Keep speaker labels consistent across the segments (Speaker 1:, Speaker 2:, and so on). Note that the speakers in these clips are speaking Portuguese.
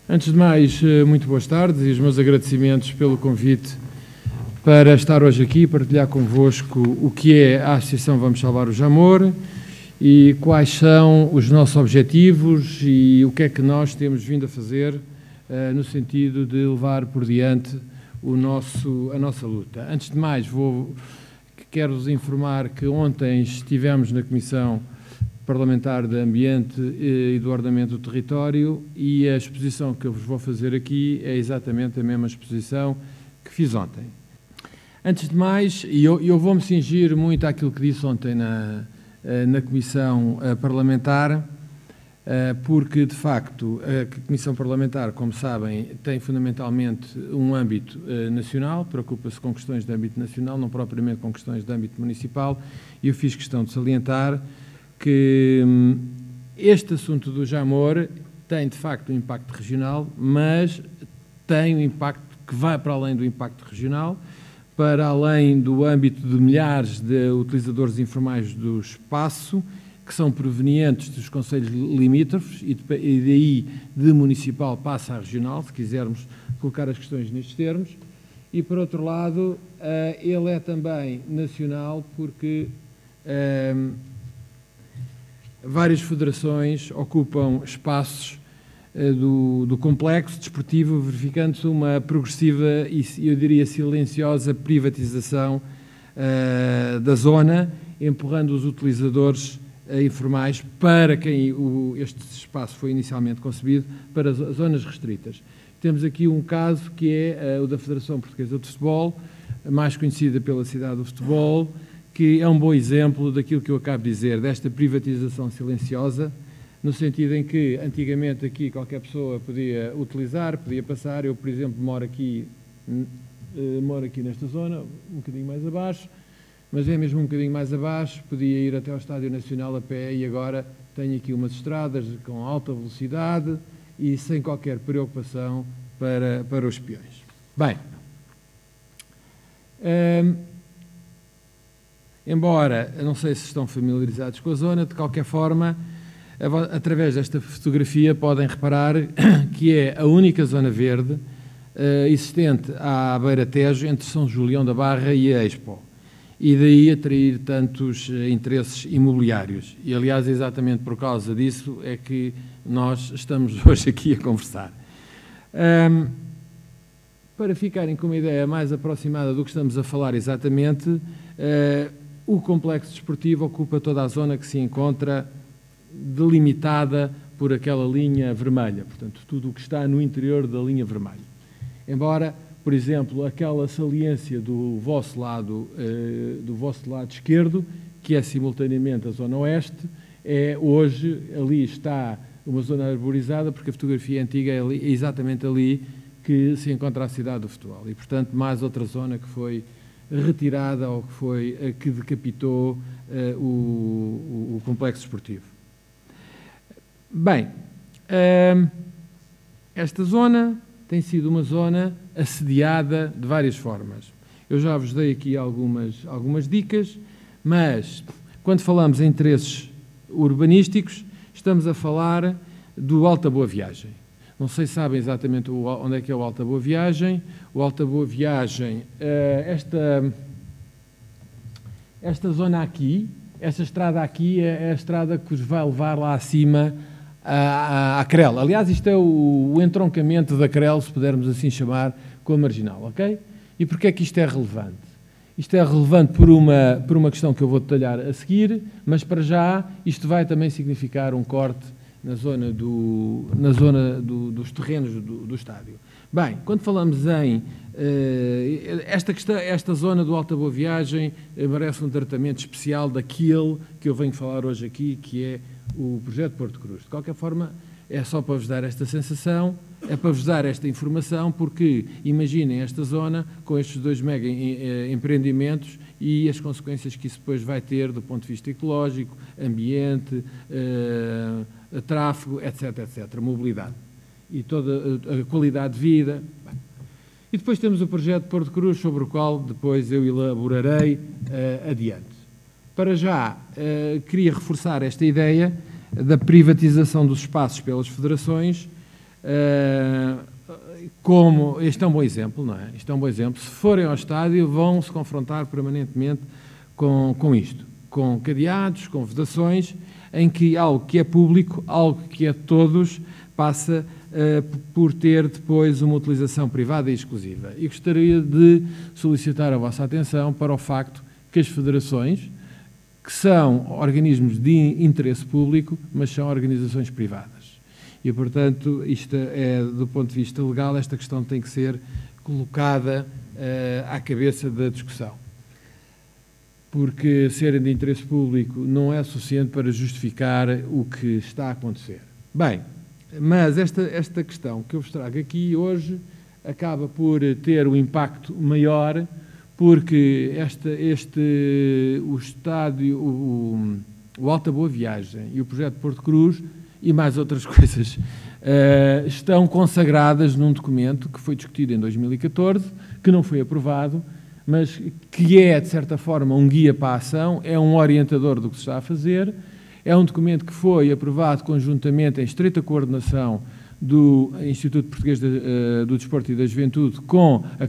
Speaker 1: Antes de mais, muito boas tardes e os meus agradecimentos pelo convite para estar hoje aqui e partilhar convosco o que é a Associação Vamos Salvar o Jamor e quais são os nossos objetivos e o que é que nós temos vindo a fazer no sentido de levar por diante a nossa luta. Antes de mais, quero-vos informar que ontem estivemos na Comissão Parlamentar de Ambiente e do Ordenamento do Território e a exposição que eu vos vou fazer aqui é exatamente a mesma exposição que fiz ontem. Antes de mais, eu vou-me cingir muito àquilo que disse ontem na Comissão Parlamentar, porque, de facto, a Comissão Parlamentar, como sabem, tem fundamentalmente um âmbito nacional, preocupa-se com questões de âmbito nacional, não propriamente com questões de âmbito municipal, e eu fiz questão de salientar que este assunto do Jamor tem, de facto, um impacto regional, mas tem um impacto que vai para além do impacto regional, para além do âmbito de milhares de utilizadores informais do espaço, que são provenientes dos concelhos limítrofes e daí de municipal passa a regional, se quisermos colocar as questões nestes termos, e, por outro lado, ele é também nacional porque várias federações ocupam espaços do complexo desportivo, verificando-se uma progressiva e, eu diria, silenciosa privatização da zona, empurrando os utilizadores informais para quem este espaço foi inicialmente concebido, para as zonas restritas. Temos aqui um caso que é o da Federação Portuguesa de Futebol, mais conhecida pela Cidade do Futebol, que é um bom exemplo daquilo que eu acabo de dizer, desta privatização silenciosa, no sentido em que antigamente aqui qualquer pessoa podia utilizar, podia passar. Eu, por exemplo, moro aqui nesta zona, um bocadinho mais abaixo, mas é mesmo um bocadinho mais abaixo, podia ir até ao Estádio Nacional a pé e agora tenho aqui umas estradas com alta velocidade e sem qualquer preocupação para os peões. Bem, embora, não sei se estão familiarizados com a zona, de qualquer forma, através desta fotografia podem reparar que é a única zona verde existente à beira-Tejo entre São Julião da Barra e a Expo. E daí atrair tantos interesses imobiliários. E, aliás, exatamente por causa disso é que nós estamos hoje aqui a conversar. Para ficarem com uma ideia mais aproximada do que estamos a falar exatamente, o complexo desportivo ocupa toda a zona que se encontra delimitada por aquela linha vermelha, portanto, tudo o que está no interior da linha vermelha. Embora, por exemplo, aquela saliência do vosso lado esquerdo, que é simultaneamente a zona oeste, hoje ali está uma zona arborizada, porque a fotografia antiga é exatamente ali que se encontra a Cidade do Futebol. E, portanto, mais outra zona que foi retirada ou que decapitou o complexo desportivo. Bem, esta zona tem sido uma zona assediada de várias formas. Eu já vos dei aqui algumas dicas, mas quando falamos em interesses urbanísticos, estamos a falar do Alta Boa Viagem. Não sei se sabem exatamente onde é que é o Alta Boa Viagem. O Alta Boa Viagem, esta zona aqui, esta estrada aqui é a estrada que os vai levar lá acima à Crel. Aliás, isto é o entroncamento da Crel, se pudermos assim chamar, com a Marginal, ok? E porquê é que isto é relevante? Isto é relevante por uma questão que eu vou detalhar a seguir, mas para já isto vai também significar um corte na zona dos terrenos do estádio. Bem, quando falamos em esta zona do Alta Boa Viagem, merece um tratamento especial daquele que eu venho falar hoje aqui, que é o projeto Porto Cruz. De qualquer forma, é só para vos dar esta sensação, é para vos dar esta informação, porque imaginem esta zona com estes dois mega empreendimentos e as consequências que isso depois vai ter do ponto de vista ecológico, ambiente, tráfego, etc., etc., mobilidade e toda a qualidade de vida. E depois temos o projeto Porto Cruz, sobre o qual depois eu elaborarei adiante. Para já, queria reforçar esta ideia da privatização dos espaços pelas federações, como este é um bom exemplo, não é? Isto é um bom exemplo. Se forem ao estádio, vão se confrontar permanentemente com isto, com cadeados, com vedações, em que algo que é público, algo que é de todos, passa por ter depois uma utilização privada e exclusiva. E gostaria de solicitar a vossa atenção para o facto que as federações, que são organismos de interesse público, mas são organizações privadas. E, portanto, isto é, do ponto de vista legal, esta questão tem que ser colocada à cabeça da discussão. Porque serem de interesse público não é suficiente para justificar o que está a acontecer. Bem, mas esta questão que eu vos trago aqui hoje acaba por ter um impacto maior, porque o estádio, o Alta Boa Viagem e o projeto Porto Cruz e mais outras coisas estão consagradas num documento que foi discutido em 2014, que não foi aprovado, mas que é, de certa forma, um guia para a ação, é um orientador do que se está a fazer, é um documento que foi aprovado conjuntamente em estreita coordenação do Instituto Português do Desporto e da Juventude com a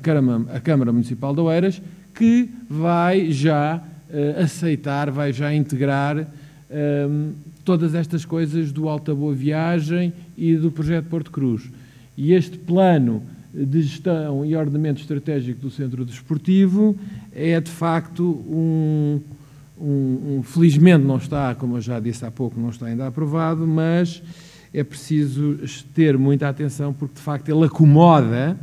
Speaker 1: Câmara Municipal de Oeiras, que vai já aceitar, vai já integrar todas estas coisas do Alta Boa Viagem e do projeto Porto Cruz. E este plano de gestão e ordenamento estratégico do Centro Desportivo é, de facto, felizmente não está, como eu já disse há pouco, não está ainda aprovado, mas é preciso ter muita atenção porque, de facto, ele acomoda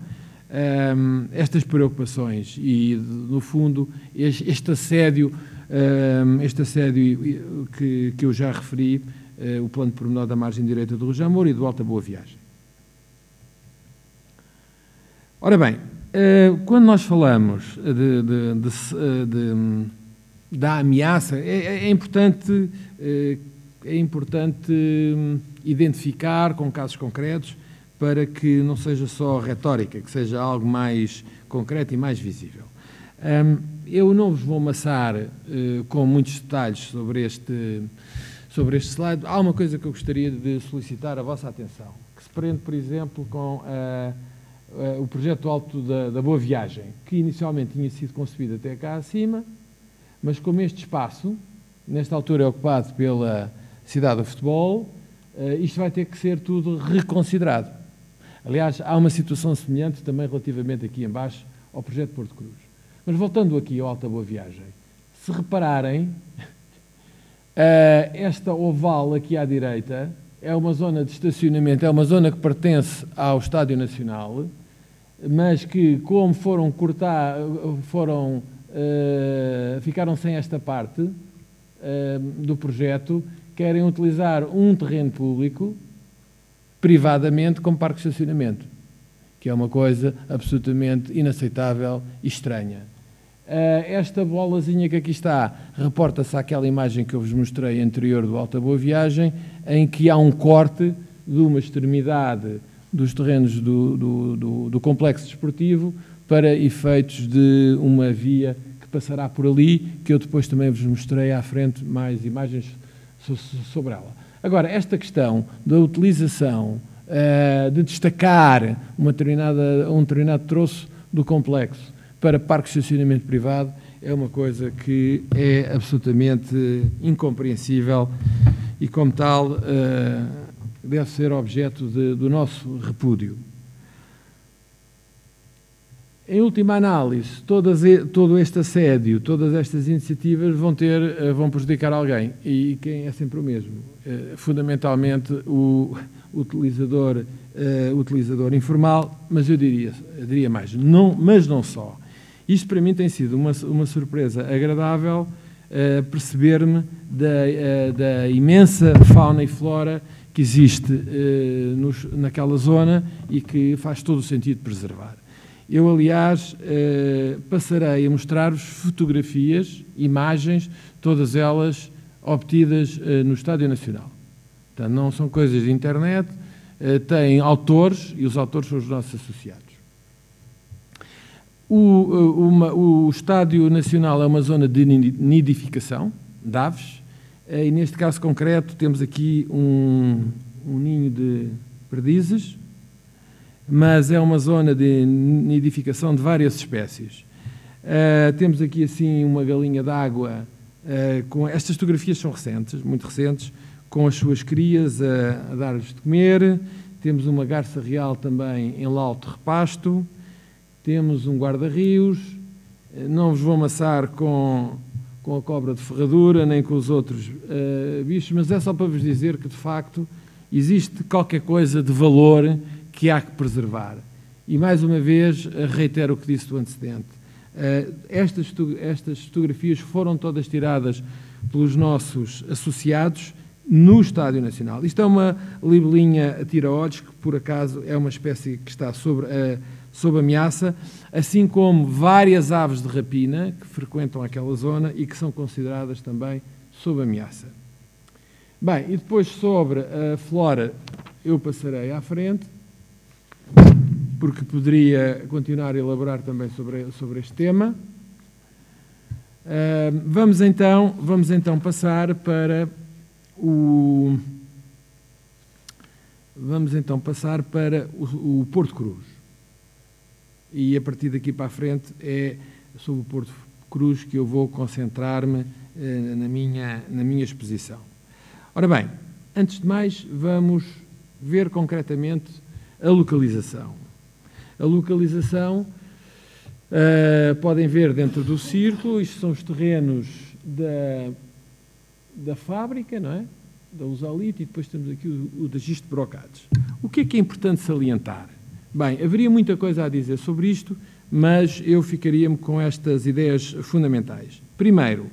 Speaker 1: estas preocupações e, no fundo, este assédio que eu já referi, o plano de pormenor da margem direita do Rio Jamor e do Alta Boa Viagem. Ora bem, quando nós falamos da ameaça, é importante identificar com casos concretos para que não seja só retórica, que seja algo mais concreto e mais visível. Eu não vos vou amassar com muitos detalhes sobre este slide. Há uma coisa que eu gostaria de solicitar a vossa atenção, que se prende, por exemplo, com o projeto Alto da Boa Viagem, que inicialmente tinha sido concebido até cá acima, mas como este espaço, nesta altura é ocupado pela cidade do futebol, isto vai ter que ser tudo reconsiderado. Aliás, há uma situação semelhante também relativamente aqui em baixo ao projeto Porto Cruz. Mas voltando aqui ao Alta Boa Viagem, se repararem, esta oval aqui à direita é uma zona de estacionamento, é uma zona que pertence ao Estádio Nacional, mas que, como ficaram sem esta parte do projeto, querem utilizar um terreno público privadamente como parque de estacionamento, que é uma coisa absolutamente inaceitável e estranha. Esta bolazinha que aqui está reporta-se àquela imagem que eu vos mostrei anterior do Alta Boa Viagem, em que há um corte de uma extremidade dos terrenos do complexo desportivo para efeitos de uma via que passará por ali, que eu depois também vos mostrei à frente mais imagens sobre ela. Agora, esta questão da utilização, de destacar um determinado troço do complexo para parque de estacionamento privado, é uma coisa que é absolutamente incompreensível e, como tal, deve ser objeto do nosso repúdio. Em última análise, todo este assédio, todas estas iniciativas vão prejudicar alguém, e quem é sempre o mesmo. Fundamentalmente o utilizador informal, mas eu diria mais, mas não só. Isto para mim tem sido uma surpresa agradável, perceber-me da imensa fauna e flora que existe naquela zona e que faz todo o sentido preservar. Eu, aliás, passarei a mostrar-vos fotografias, imagens, todas elas obtidas no Estádio Nacional. Portanto, não são coisas de internet, têm autores e os autores são os nossos associados. O Estádio Nacional é uma zona de nidificação de aves e, neste caso concreto, temos aqui um ninho de perdizes mas é uma zona de nidificação de várias espécies. Temos aqui assim uma galinha d'água, estas fotografias são recentes, muito recentes, com as suas crias a dar-lhes de comer. Temos uma garça real também em lauto repasto. Temos um guarda-rios. Não vos vou amassar com a cobra de ferradura, nem com os outros bichos, mas é só para vos dizer que, de facto, existe qualquer coisa de valor que há que preservar. E, mais uma vez, reitero o que disse do antecedente. Estas fotografias foram todas tiradas pelos nossos associados no Estádio Nacional. Isto é uma libelinha a tira-olhos, que, por acaso, é uma espécie que está sob ameaça, assim como várias aves de rapina que frequentam aquela zona e que são consideradas também sob ameaça. Bem, e depois sobre a flora eu passarei à frente, porque poderia continuar a elaborar também sobre este tema. Vamos então passar para o Porto Cruz. E a partir daqui para a frente é sobre o Porto Cruz que eu vou concentrar-me na minha exposição. Ora bem, antes de mais, vamos ver concretamente a localização. A localização, podem ver dentro do círculo, isto são os terrenos da fábrica, não é? Da Usalite, e depois temos aqui o da Gisto de Brocados. O que é importante salientar? Bem, haveria muita coisa a dizer sobre isto, mas eu ficaria-me com estas ideias fundamentais. Primeiro,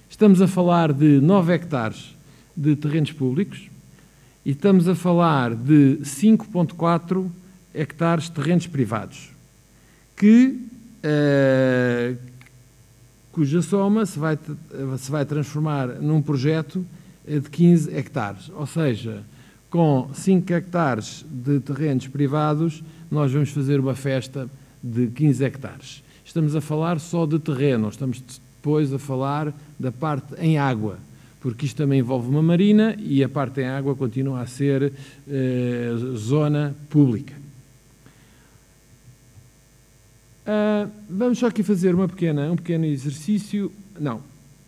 Speaker 1: estamos a falar de 9 hectares de terrenos públicos e estamos a falar de 5,4 hectares de terrenos privados, cuja soma se vai transformar num projeto de 15 hectares. Ou seja, com 5 hectares de terrenos privados, nós vamos fazer uma festa de 15 hectares. Estamos a falar só de terreno, estamos depois a falar da parte em água, porque isto também envolve uma marina e a parte em água continua a ser zona pública. Vamos só aqui fazer um pequeno exercício. Não,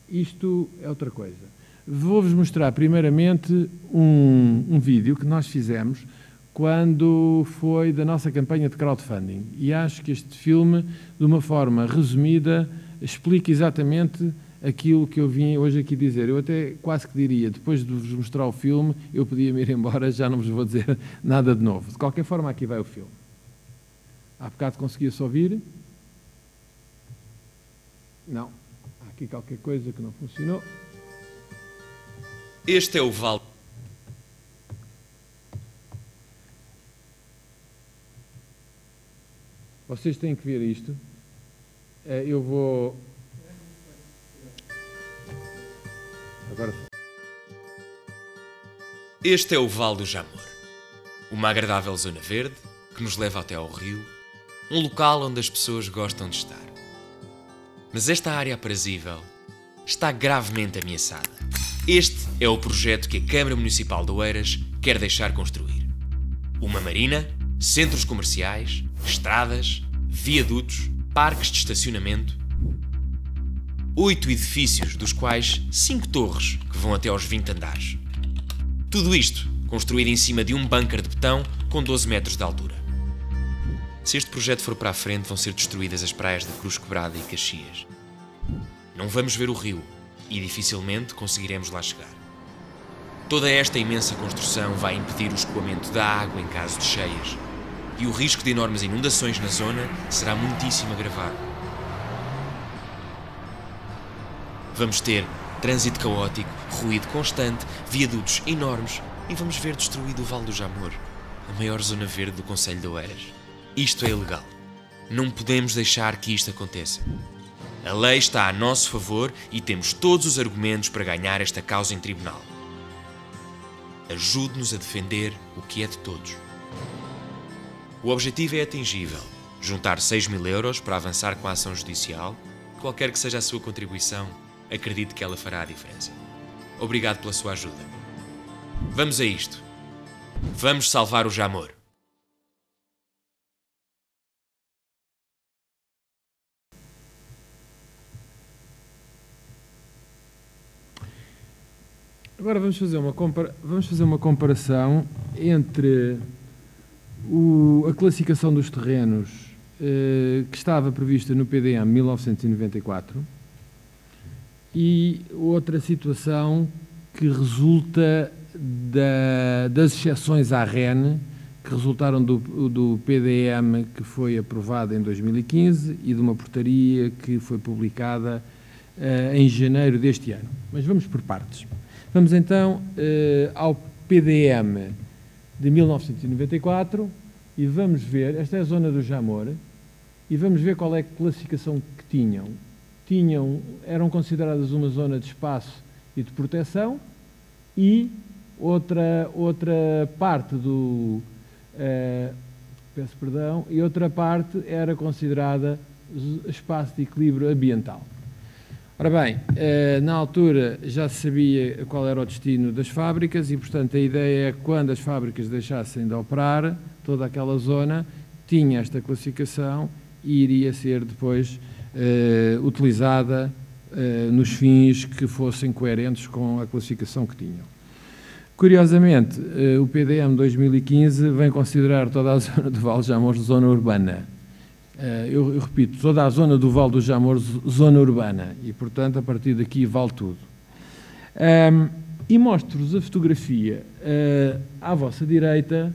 Speaker 1: isto é outra coisa. Vou-vos mostrar primeiramente um vídeo que nós fizemos quando foi da nossa campanha de crowdfunding. E acho que este filme, de uma forma resumida, explica exatamente aquilo que eu vim hoje aqui dizer. Eu até quase que diria, depois de vos mostrar o filme, eu podia me ir embora, já não vos vou dizer nada de novo. De qualquer forma, aqui vai o filme. Há bocado conseguia-se ouvir? Não. Há aqui qualquer coisa que não funcionou.
Speaker 2: Este é o Vale.
Speaker 1: Vocês têm que ver isto. Eu vou... Agora...
Speaker 2: Este é o Vale do Jamor. Uma agradável zona verde que nos leva até ao rio, um local onde as pessoas gostam de estar. Mas esta área aprazível está gravemente ameaçada. Este é o projeto que a Câmara Municipal de Oeiras quer deixar construir. Uma marina, centros comerciais, estradas, viadutos, parques de estacionamento. 8 edifícios, dos quais 5 torres que vão até aos 20 andares. Tudo isto construído em cima de um bunker de betão com 12 metros de altura. Se este projeto for para a frente, vão ser destruídas as praias de Cruz Quebrada e Caxias. Não vamos ver o rio e dificilmente conseguiremos lá chegar. Toda esta imensa construção vai impedir o escoamento da água em caso de cheias, e o risco de enormes inundações na zona será muitíssimo agravado. Vamos ter trânsito caótico, ruído constante, viadutos enormes e vamos ver destruído o Vale do Jamor, a maior zona verde do concelho de Oeiras. Isto é ilegal. Não podemos deixar que isto aconteça. A lei está a nosso favor e temos todos os argumentos para ganhar esta causa em tribunal. Ajude-nos a defender o que é de todos. O objetivo é atingível. Juntar 6.000 euros para avançar com a ação judicial. Qualquer que seja a sua contribuição, acredito que ela fará a diferença. Obrigado pela sua ajuda. Vamos a isto. Vamos salvar o Jamor.
Speaker 1: Agora vamos fazer uma comparação entre a classificação dos terrenos que estava prevista no PDM 1994 e outra situação que resulta das exceções à REN que resultaram do PDM que foi aprovado em 2015 e de uma portaria que foi publicada em janeiro deste ano. Mas vamos por partes. Vamos então ao PDM de 1994 e vamos ver, esta é a zona do Jamor, e vamos ver qual é a classificação que tinham. Eram consideradas uma zona de espaço e de proteção e outra parte e outra parte era considerada espaço de equilíbrio ambiental. Ora bem, na altura já se sabia qual era o destino das fábricas e, portanto, a ideia é que quando as fábricas deixassem de operar, toda aquela zona tinha esta classificação e iria ser depois utilizada nos fins que fossem coerentes com a classificação que tinham. Curiosamente, o PDM 2015 vem considerar toda a zona do Val do Jamor zona urbana. Eu repito, toda a zona do Val do Jamor zona urbana e, portanto, a partir daqui vale tudo. E mostro-vos a fotografia à vossa direita.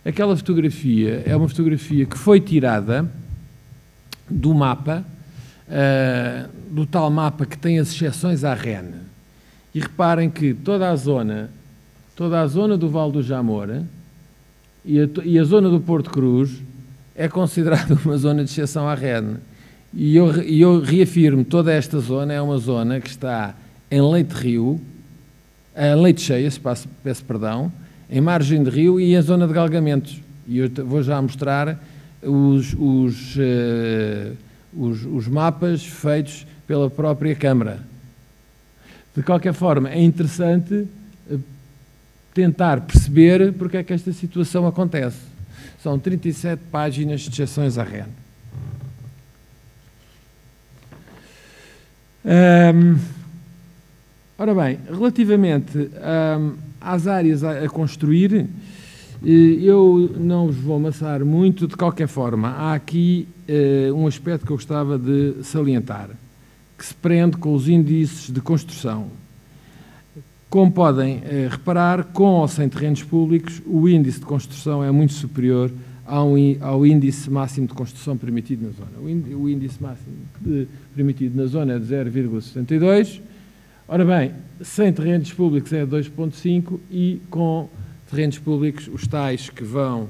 Speaker 1: Aquela fotografia é uma fotografia que foi tirada do mapa, do tal mapa que tem as exceções à REN. E reparem que toda a zona do Val do Jamor e a zona do Porto Cruz é considerada uma zona de exceção à REN. E eu reafirmo, toda esta zona é uma zona que está em leito de rio, em leito cheio, peço perdão, em margem de rio e em zona de galgamentos. E eu vou já mostrar os mapas feitos pela própria Câmara. De qualquer forma, é interessante tentar perceber porque é que esta situação acontece. São 37 páginas de exceções à REN. Ora bem, relativamente às áreas a construir, eu não vos vou amassar muito, de qualquer forma. Há aqui um aspecto que eu gostava de salientar, que se prende com os índices de construção. Como podem reparar, com ou sem terrenos públicos, o índice de construção é muito superior ao índice máximo de construção permitido na zona. O índice máximo permitido na zona é de 0,62. Ora bem, sem terrenos públicos é 2,5 e com terrenos públicos, os tais que vão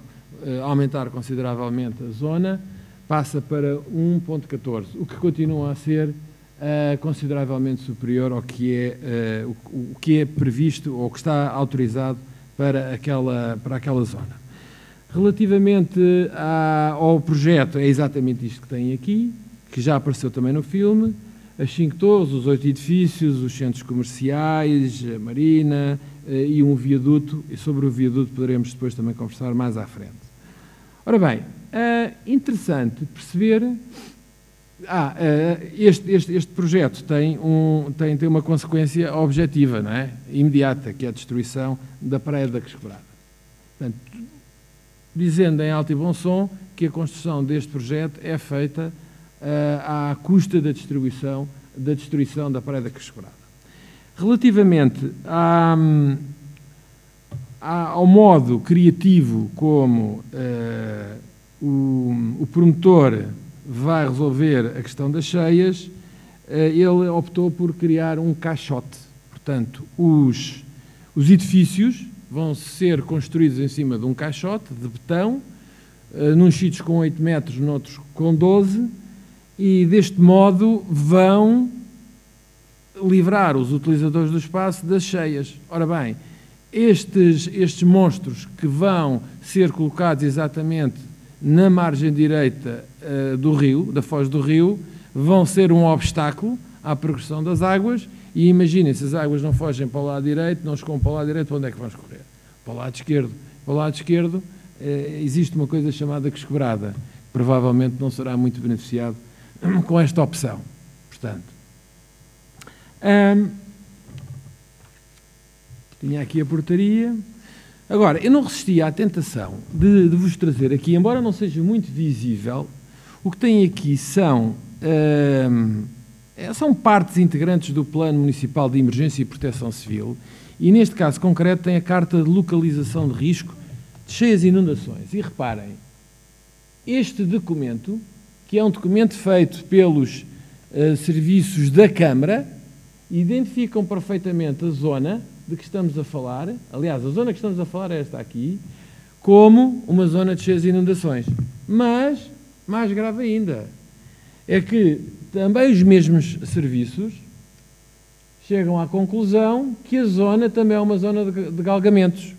Speaker 1: aumentar consideravelmente a zona, passa para 1,14, o que continua a ser consideravelmente superior ao que é previsto ou que está autorizado para aquela zona. Relativamente ao projeto, é exatamente isto que tem aqui, que já apareceu também no filme, as 5 torres, os 8 edifícios, os centros comerciais, a marina e um viaduto, e sobre o viaduto poderemos depois também conversar mais à frente. Ora bem, interessante perceber... Este projeto tem uma consequência objetiva, não é? Imediata, que é a destruição da Praia da Queixobrada. Portanto, dizendo em alto e bom som que a construção deste projeto é feita à custa da destruição da Praia da Queixobrada. Relativamente ao modo criativo como o promotor vai resolver a questão das cheias, ele optou por criar um caixote. Portanto, os edifícios vão ser construídos em cima de um caixote de betão, num sítios com 8 metros, noutros com 12, e deste modo vão livrar os utilizadores do espaço das cheias. Ora bem, estes monstros que vão ser colocados exatamente na margem direita do rio, da foz do rio, vão ser um obstáculo à progressão das águas e imaginem, se as águas não fogem para o lado direito, não escorram para o lado direito, para onde é que vão escorrer? Para o lado esquerdo. Para o lado esquerdo existe uma coisa chamada queixobrada, que provavelmente não será muito beneficiado com esta opção. Portanto, Tinha aqui a portaria. Agora, eu não resisti à tentação de vos trazer aqui, embora não seja muito visível, o que tem aqui são partes integrantes do Plano Municipal de Emergência e Proteção Civil e, neste caso concreto, tem a Carta de Localização de Risco de Cheias e Inundações. E reparem, este documento, que é um documento feito pelos serviços da Câmara, identificam perfeitamente a zona de que estamos a falar, aliás, a zona que estamos a falar é esta aqui, como uma zona de cheias e inundações. Mas, mais grave ainda, é que também os mesmos serviços chegam à conclusão que a zona também é uma zona de galgamentos.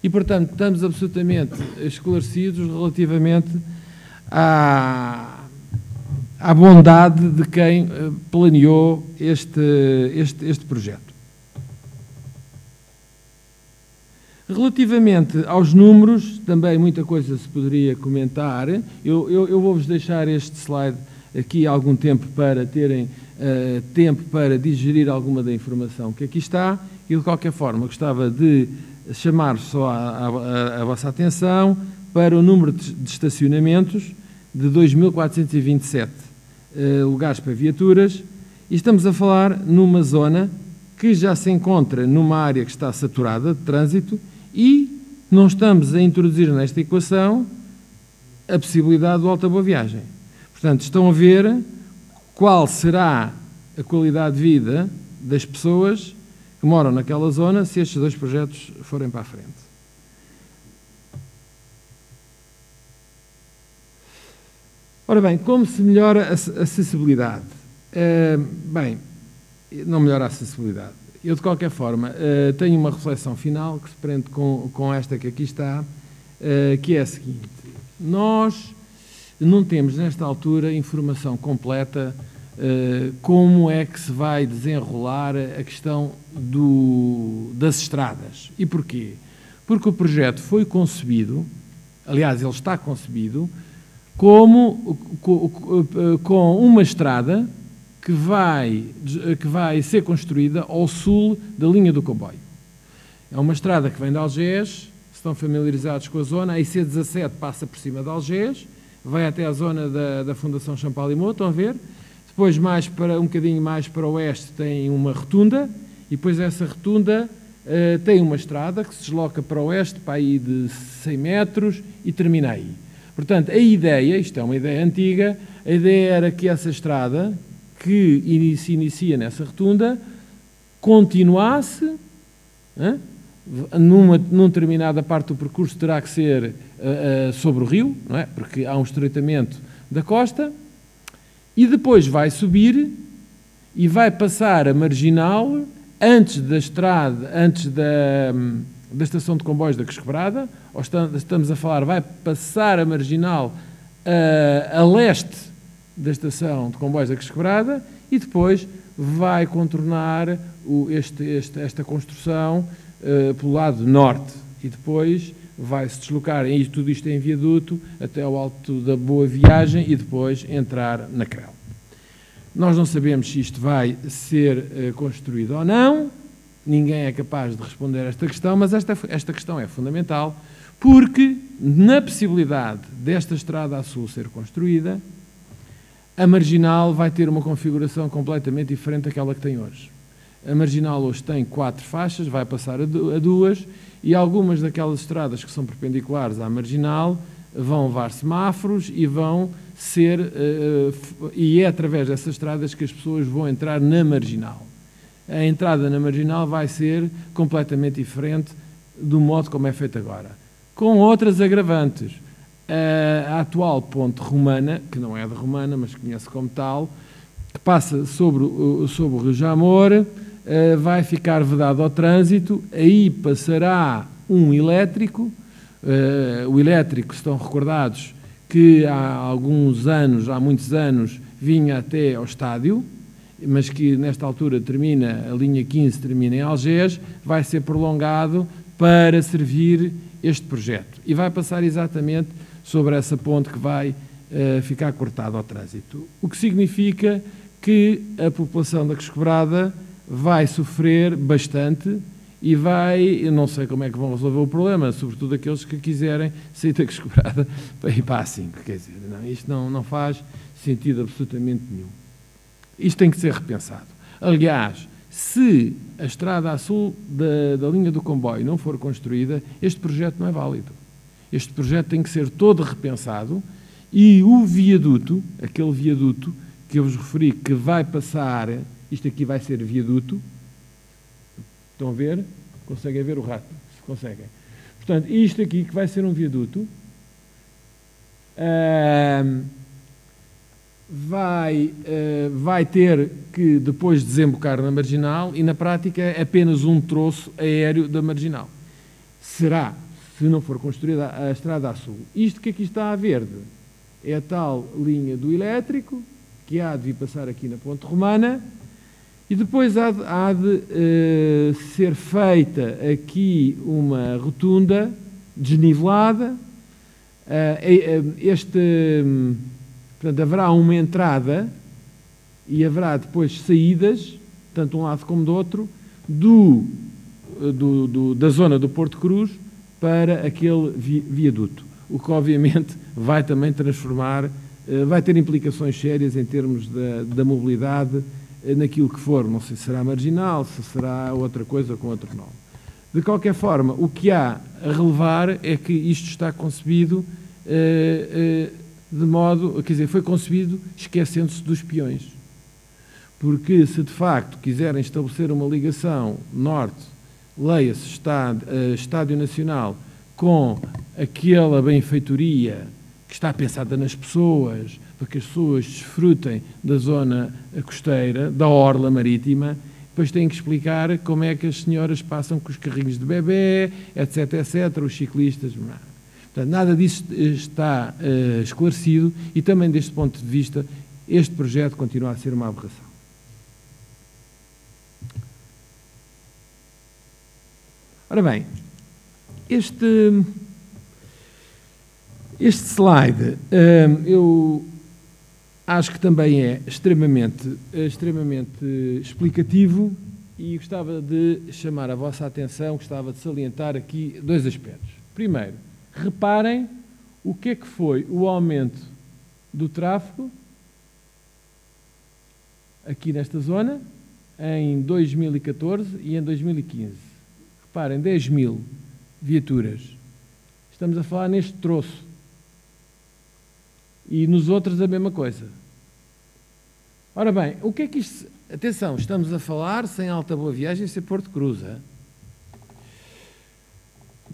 Speaker 1: E, portanto, estamos absolutamente esclarecidos relativamente à bondade de quem planeou este projeto. Relativamente aos números, também muita coisa se poderia comentar. Eu vou-vos deixar este slide aqui há algum tempo para terem tempo para digerir alguma da informação que aqui está e, de qualquer forma, gostava de chamar só a vossa atenção para o número de estacionamentos de 2.427 lugares para viaturas, e estamos a falar numa zona que já se encontra numa área que está saturada de trânsito e não estamos a introduzir nesta equação a possibilidade do Alta Boa Viagem. Portanto, estão a ver qual será a qualidade de vida das pessoas que moram naquela zona se estes dois projetos forem para a frente. Ora bem, como se melhora a acessibilidade? Bem, não melhora a acessibilidade. Eu, de qualquer forma, tenho uma reflexão final que se prende com esta que aqui está, que é a seguinte. Nós não temos, nesta altura, informação completa como é que se vai desenrolar a questão das estradas. E porquê? Porque o projeto foi concebido, aliás, ele está concebido, com uma estrada que vai ser construída ao sul da linha do comboio. É uma estrada que vem de Algés, se estão familiarizados com a zona, a IC17 passa por cima de Algés, vai até a zona da Fundação Champalimau, estão a ver? Depois, um bocadinho mais para o oeste, tem uma rotunda, e depois essa rotunda tem uma estrada que se desloca para o oeste, para aí de 100 metros, e termina aí. Portanto, a ideia, isto é uma ideia antiga, a ideia era que essa estrada, que se inicia nessa rotunda, continuasse, numa determinada parte do percurso terá que ser sobre o rio, não é? Porque há um estreitamento da costa, e depois vai subir e vai passar a marginal antes da estrada, antes da estação de comboios da Queixo-Quebrada, ou estamos a falar, vai passar a marginal a leste da estação de comboios da Queixo-Quebrada e depois vai contornar esta construção pelo lado norte e depois vai-se deslocar, e tudo isto em viaduto, até ao Alto da Boa Viagem e depois entrar na Crel. Nós não sabemos se isto vai ser construído ou não, ninguém é capaz de responder a esta questão, mas esta questão é fundamental, porque na possibilidade desta estrada a sul ser construída, a marginal vai ter uma configuração completamente diferente daquela que tem hoje. A marginal hoje tem 4 faixas, vai passar a 2, e algumas daquelas estradas que são perpendiculares à marginal vão levar semáforos e vão ser, e é através dessas estradas que as pessoas vão entrar na marginal. A entrada na marginal vai ser completamente diferente do modo como é feito agora. Com outras agravantes. A atual ponte romana, que não é de Romana, mas conhece como tal, que passa sobre o Rio Jamor, vai ficar vedado ao trânsito, aí passará um elétrico, o elétrico, se estão recordados, que há muitos anos, vinha até ao estádio, mas que nesta altura a linha 15 termina em Algés, vai ser prolongado para servir este projeto. E vai passar exatamente sobre essa ponte que vai ficar cortada ao trânsito. O que significa que a população da Queixo-Quebrada vai sofrer bastante e vai, eu não sei como é que vão resolver o problema, sobretudo aqueles que quiserem sair da Coscobrada para ir para a A5, quer dizer, não, isto não faz sentido absolutamente nenhum. Isto tem que ser repensado. Aliás, se a estrada a sul da linha do comboio não for construída, este projeto não é válido. Este projeto tem que ser todo repensado e o viaduto, aquele viaduto que eu vos referi, que vai passar, isto aqui vai ser viaduto, estão a ver? Conseguem ver o rato? Se conseguem. Portanto, isto aqui que vai ser um viaduto, vai ter que depois desembocar na Marginal e, na prática, é apenas um troço aéreo da Marginal. Será, se não for construída a estrada a sul. Isto que aqui está a verde é a tal linha do elétrico, que há de vir passar aqui na Ponte Romana, e depois há de ser feita aqui uma rotunda desnivelada. Portanto, haverá uma entrada e haverá depois saídas, tanto de um lado como do outro, da zona do Porto Cruz para aquele viaduto, o que obviamente vai também transformar, vai ter implicações sérias em termos da mobilidade naquilo que for, não sei se será Marginal, se será outra coisa com outro nome. De qualquer forma, o que há a relevar é que isto está concebido de modo, quer dizer, foi concebido esquecendo-se dos peões. Porque se de facto quiserem estabelecer uma ligação norte, leia-se Estádio Nacional, com aquela benfeitoria que está pensada nas pessoas, para que as pessoas desfrutem da zona costeira, da orla marítima, depois têm que explicar como é que as senhoras passam com os carrinhos de bebê, etc, etc, os ciclistas. Portanto, nada disso está esclarecido e também deste ponto de vista este projeto continua a ser uma aberração. Ora bem, este slide eu acho que também é extremamente explicativo e gostava de chamar a vossa atenção, gostava de salientar aqui dois aspectos. Primeiro, reparem o que é que foi o aumento do tráfego aqui nesta zona em 2014 e em 2015. Reparem, 10 mil viaturas. Estamos a falar neste troço. E nos outros a mesma coisa. Ora bem, o que é que isto... Atenção, estamos a falar sem Alta Boa Viagem, sem Porto Cruz.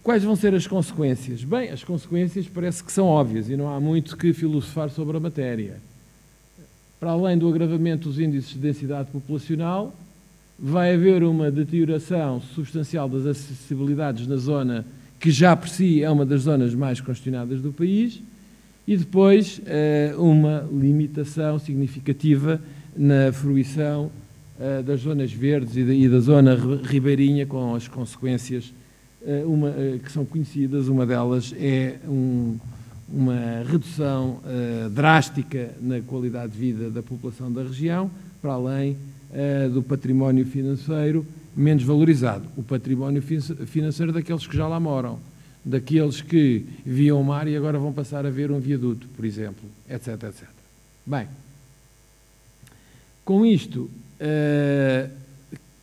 Speaker 1: Quais vão ser as consequências? Bem, as consequências parece que são óbvias e não há muito que filosofar sobre a matéria. Para além do agravamento dos índices de densidade populacional, vai haver uma deterioração substancial das acessibilidades na zona, que já por si é uma das zonas mais congestionadas do país, e depois uma limitação significativa na fruição das zonas verdes e da zona ribeirinha, com as consequências que são conhecidas. Uma delas é uma redução drástica na qualidade de vida da população da região, para além do património financeiro menos valorizado. O património financeiro daqueles que já lá moram, daqueles que viam o mar e agora vão passar a ver um viaduto, por exemplo, etc, etc. Bem, com isto,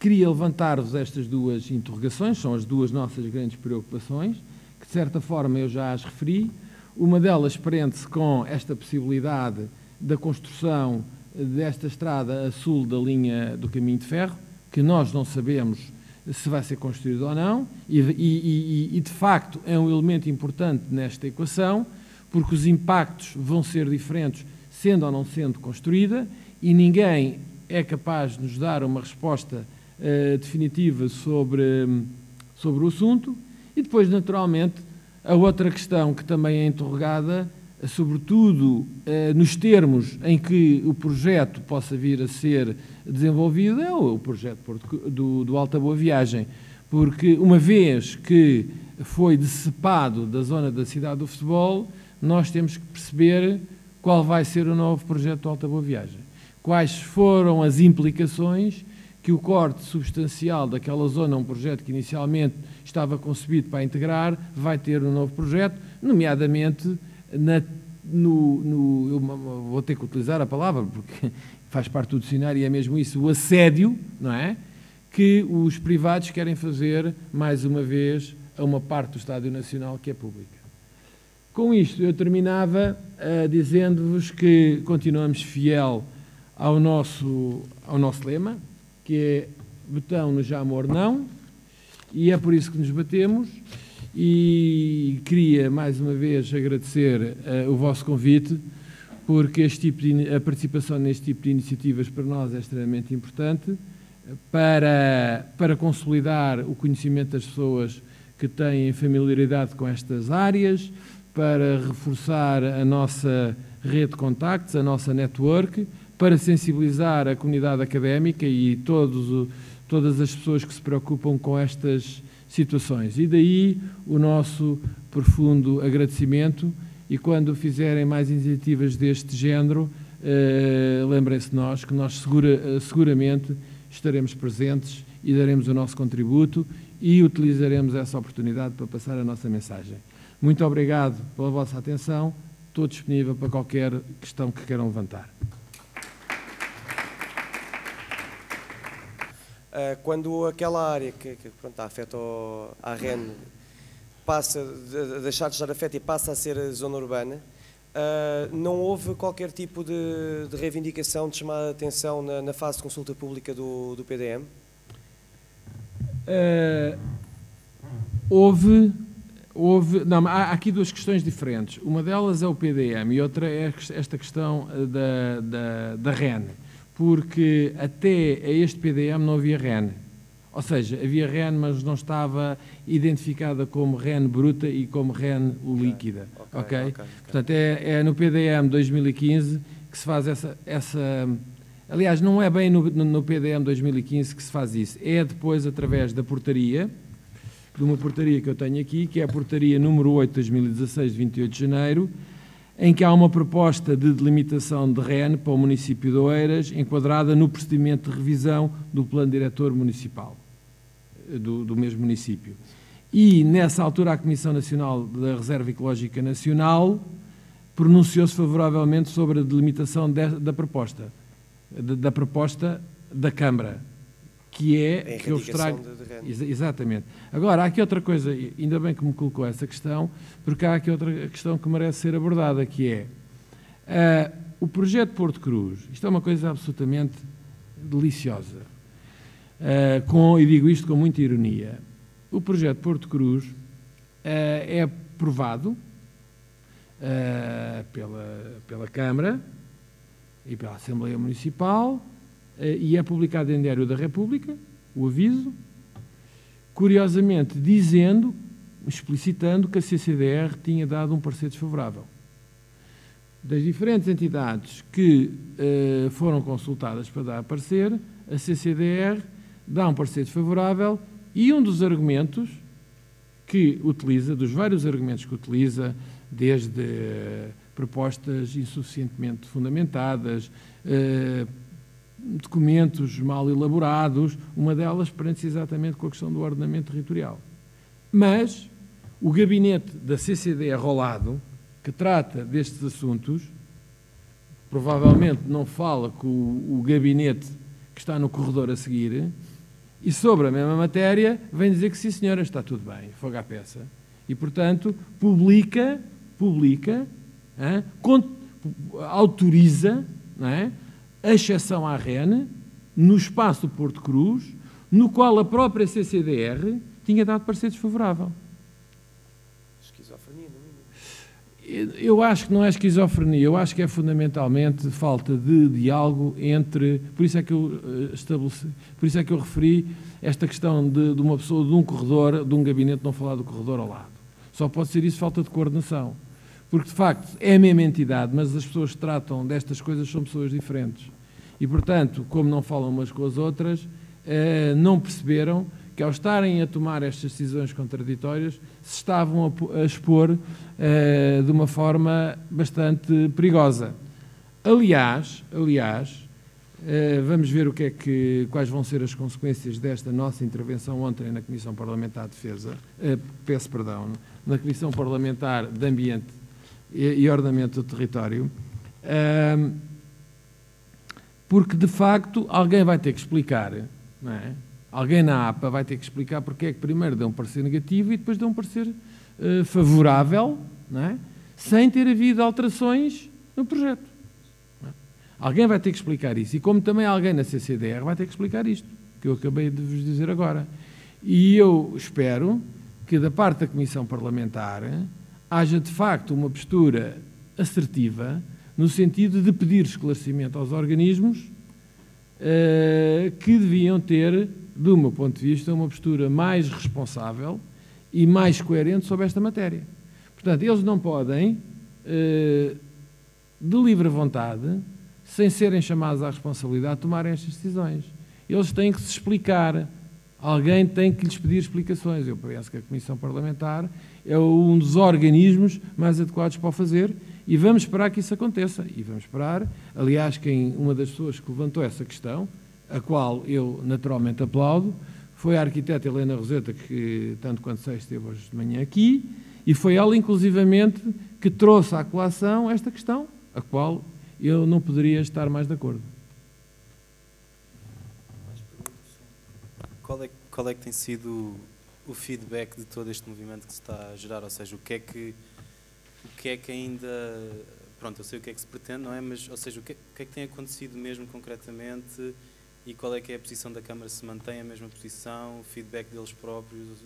Speaker 1: queria levantar-vos estas duas interrogações, são as duas nossas grandes preocupações, que de certa forma eu já as referi. Uma delas prende-se com esta possibilidade da construção desta estrada a sul da linha do caminho de ferro, que nós não sabemos se vai ser construído ou não, e de facto é um elemento importante nesta equação, porque os impactos vão ser diferentes sendo ou não sendo construída, e ninguém é capaz de nos dar uma resposta definitiva sobre o assunto. E depois, naturalmente, a outra questão que também é interrogada, sobretudo nos termos em que o projeto possa vir a ser desenvolvido, é o projeto do Alta Boa Viagem, porque uma vez que foi decepado da zona da cidade do futebol, nós temos que perceber qual vai ser o novo projeto do Alta Boa Viagem. Quais foram as implicações que o corte substancial daquela zona, um projeto que inicialmente estava concebido para integrar, vai ter um novo projeto, nomeadamente eu vou ter que utilizar a palavra, porque faz parte do dicionário e é mesmo isso, o assédio, não é? Que os privados querem fazer, mais uma vez, a uma parte do Estádio Nacional que é pública. Com isto, eu terminava dizendo-vos que continuamos fiel ao nosso lema, que é betão no Jamor não, e é por isso que nos batemos, e queria, mais uma vez, agradecer o vosso convite, porque a participação neste tipo de iniciativas para nós é extremamente importante, para consolidar o conhecimento das pessoas que têm familiaridade com estas áreas, para reforçar a nossa rede de contactos, a nossa network, para sensibilizar a comunidade académica e todas as pessoas que se preocupam com estas situações. E daí o nosso profundo agradecimento, e quando fizerem mais iniciativas deste género, lembrem-se de nós, que nós seguramente estaremos presentes e daremos o nosso contributo e utilizaremos essa oportunidade para passar a nossa mensagem. Muito obrigado pela vossa atenção, estou disponível para qualquer questão que queiram levantar.
Speaker 3: Quando aquela área que afeta a REN passa de deixar de estar afeta e passa a ser a zona urbana, não houve qualquer tipo de reivindicação, de chamada de atenção na fase de consulta pública do PDM?
Speaker 1: Não, há aqui duas questões diferentes. Uma delas é o PDM e outra é esta questão da REN, porque até a este PDM não havia REN. Ou seja, havia REN, mas não estava identificada como REN bruta e como REN líquida. Ok? Portanto, é no PDM 2015 que se faz essa... Aliás, não é bem no PDM 2015 que se faz isso. É depois, através da portaria, de uma portaria que eu tenho aqui, que é a portaria número 8 de 2016, de 28 de janeiro, em que há uma proposta de delimitação de REN para o município de Oeiras, enquadrada no procedimento de revisão do plano diretor municipal, do mesmo município. E, nessa altura, a Comissão Nacional da Reserva Ecológica Nacional pronunciou-se favoravelmente sobre a delimitação da proposta da Câmara, que é que eu trago... Exatamente. Agora, há aqui outra coisa, ainda bem que me colocou essa questão, porque há aqui outra questão que merece ser abordada, que é o projeto Porto Cruz. Isto é uma coisa absolutamente deliciosa. E digo isto com muita ironia. O projeto Porto Cruz é aprovado pela Câmara e pela Assembleia Municipal e é publicado em Diário da República, o aviso, curiosamente explicitando que a CCDR tinha dado um parecer desfavorável. Das diferentes entidades que foram consultadas para dar parecer, a CCDR dá um parecer desfavorável e um dos argumentos que utiliza, dos vários argumentos que utiliza, desde propostas insuficientemente fundamentadas, documentos mal elaborados, uma delas prende-se exatamente com a questão do ordenamento territorial. Mas o gabinete da CCDR ao lado, que trata destes assuntos, provavelmente não fala com o gabinete que está no corredor a seguir, e sobre a mesma matéria vem dizer que sim, senhora, está tudo bem, fogo à peça. E, portanto, autoriza, não é, a exceção à REN no espaço do Porto Cruz, no qual a própria CCDR tinha dado parecer desfavorável.
Speaker 3: Esquizofrenia, não é?
Speaker 1: Eu acho que não é esquizofrenia, eu acho que é fundamentalmente falta de diálogo entre... Por isso é que eu referi esta questão de uma pessoa, de um corredor, de um gabinete não falar do corredor ao lado. Só pode ser isso falta de coordenação. Porque, de facto, é a mesma entidade, mas as pessoas que tratam destas coisas são pessoas diferentes. E, portanto, como não falam umas com as outras, não perceberam que, ao estarem a tomar estas decisões contraditórias, se estavam a expor de uma forma bastante perigosa. Aliás, Vamos ver quais vão ser as consequências desta nossa intervenção ontem na Comissão Parlamentar de Defesa, na Comissão Parlamentar de Ambiente e Ordenamento do Território, porque, de facto, alguém vai ter que explicar, não é? Alguém na APA vai ter que explicar porque é que primeiro deu um parecer negativo e depois deu um parecer favorável, não é? Sem ter havido alterações no projeto. Alguém vai ter que explicar isso. E como também alguém na CCDR vai ter que explicar isto, que eu acabei de vos dizer agora. E eu espero que da parte da Comissão Parlamentar haja de facto uma postura assertiva no sentido de pedir esclarecimento aos organismos que deviam ter, do meu ponto de vista, uma postura mais responsável e mais coerente sobre esta matéria. Portanto, eles não podem, de livre vontade, sem serem chamados à responsabilidade, tomarem estas decisões. Eles têm que se explicar. Alguém tem que lhes pedir explicações. Eu penso que a Comissão Parlamentar é um dos organismos mais adequados para o fazer e vamos esperar que isso aconteça. E vamos esperar, aliás, uma das pessoas que levantou essa questão, a qual eu naturalmente aplaudo, foi a arquiteta Helena Roseta, que tanto quanto sei esteve hoje de manhã aqui, e foi ela, inclusivamente, que trouxe à colação esta questão, a qual eu não poderia estar mais de acordo.
Speaker 4: Qual é que tem sido o feedback de todo este movimento que se está a gerar? Ou seja, o que é que ainda... Pronto, eu sei o que é que se pretende, não é? Mas, ou seja, o que é que tem acontecido mesmo concretamente e qual é que é a posição da Câmara? Se mantém a mesma posição, o feedback deles próprios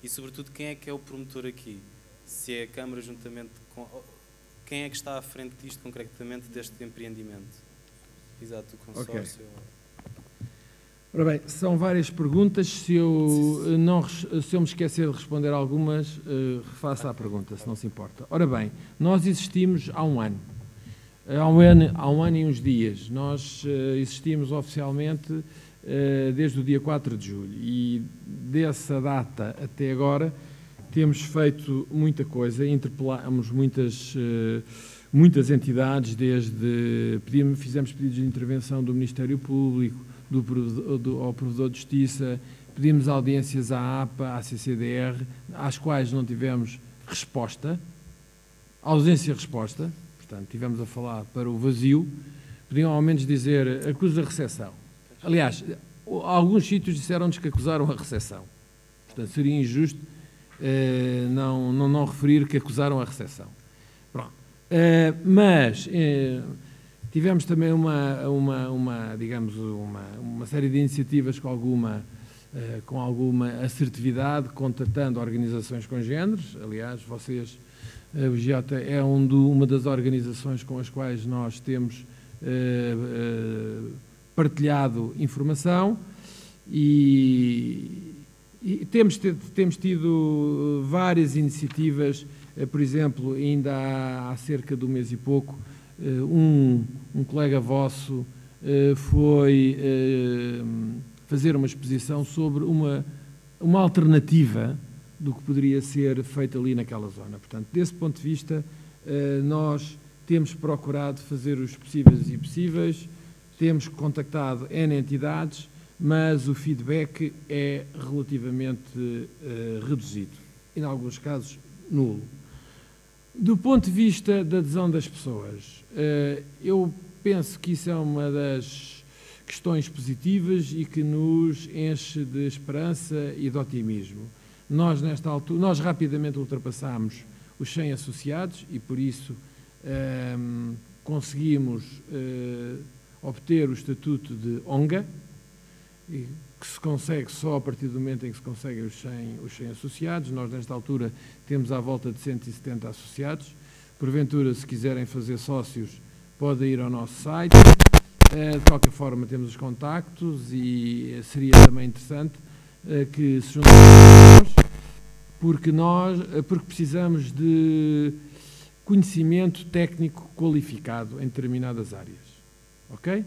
Speaker 4: e, sobretudo, quem é que é o promotor aqui? Se é a Câmara juntamente com... Quem é que está à frente disto concretamente, deste empreendimento? Exato, o consórcio. Okay.
Speaker 1: Ora bem, são várias perguntas. Se eu me esquecer de responder algumas, refaça a pergunta, se não se importa. Ora bem, nós existimos há um ano. Há um ano e uns dias. Nós existimos oficialmente desde o dia 4 de julho. E dessa data até agora temos feito muita coisa, interpelamos muitas entidades, fizemos pedidos de intervenção do Ministério Público, ao Provedor de Justiça, pedimos audiências à APA, à CCDR, às quais não tivemos resposta, ausência-resposta, portanto, tivemos a falar para o vazio, podiam ao menos dizer acusa a recepção. Aliás, alguns sítios disseram-nos que acusaram a recepção, portanto, seria injusto não referir que acusaram a recepção. Pronto. Mas tivemos também digamos, uma série de iniciativas com alguma assertividade, contatando organizações congêneres. Aliás, o GIOTA é uma das organizações com as quais nós temos partilhado informação e temos tido várias iniciativas. Por exemplo, ainda há cerca de um mês e pouco, um colega vosso foi fazer uma exposição sobre uma alternativa do que poderia ser feito ali naquela zona. Portanto, desse ponto de vista, nós temos procurado fazer os possíveis e impossíveis, temos contactado N entidades, mas o feedback é relativamente reduzido, em alguns casos nulo. Do ponto de vista da adesão das pessoas, eu penso que isso é uma das questões positivas e que nos enche de esperança e de otimismo. Nós, nesta altura, rapidamente ultrapassámos os 100 associados e, por isso, conseguimos obter o estatuto de ONGA, que se consegue só a partir do momento em que se conseguem os 100 associados. Nós, nesta altura, temos à volta de 170 associados. Porventura, se quiserem fazer sócios, podem ir ao nosso site. De qualquer forma, temos os contactos e seria também interessante que se juntassem a nós, porque precisamos de conhecimento técnico qualificado em determinadas áreas. Ok?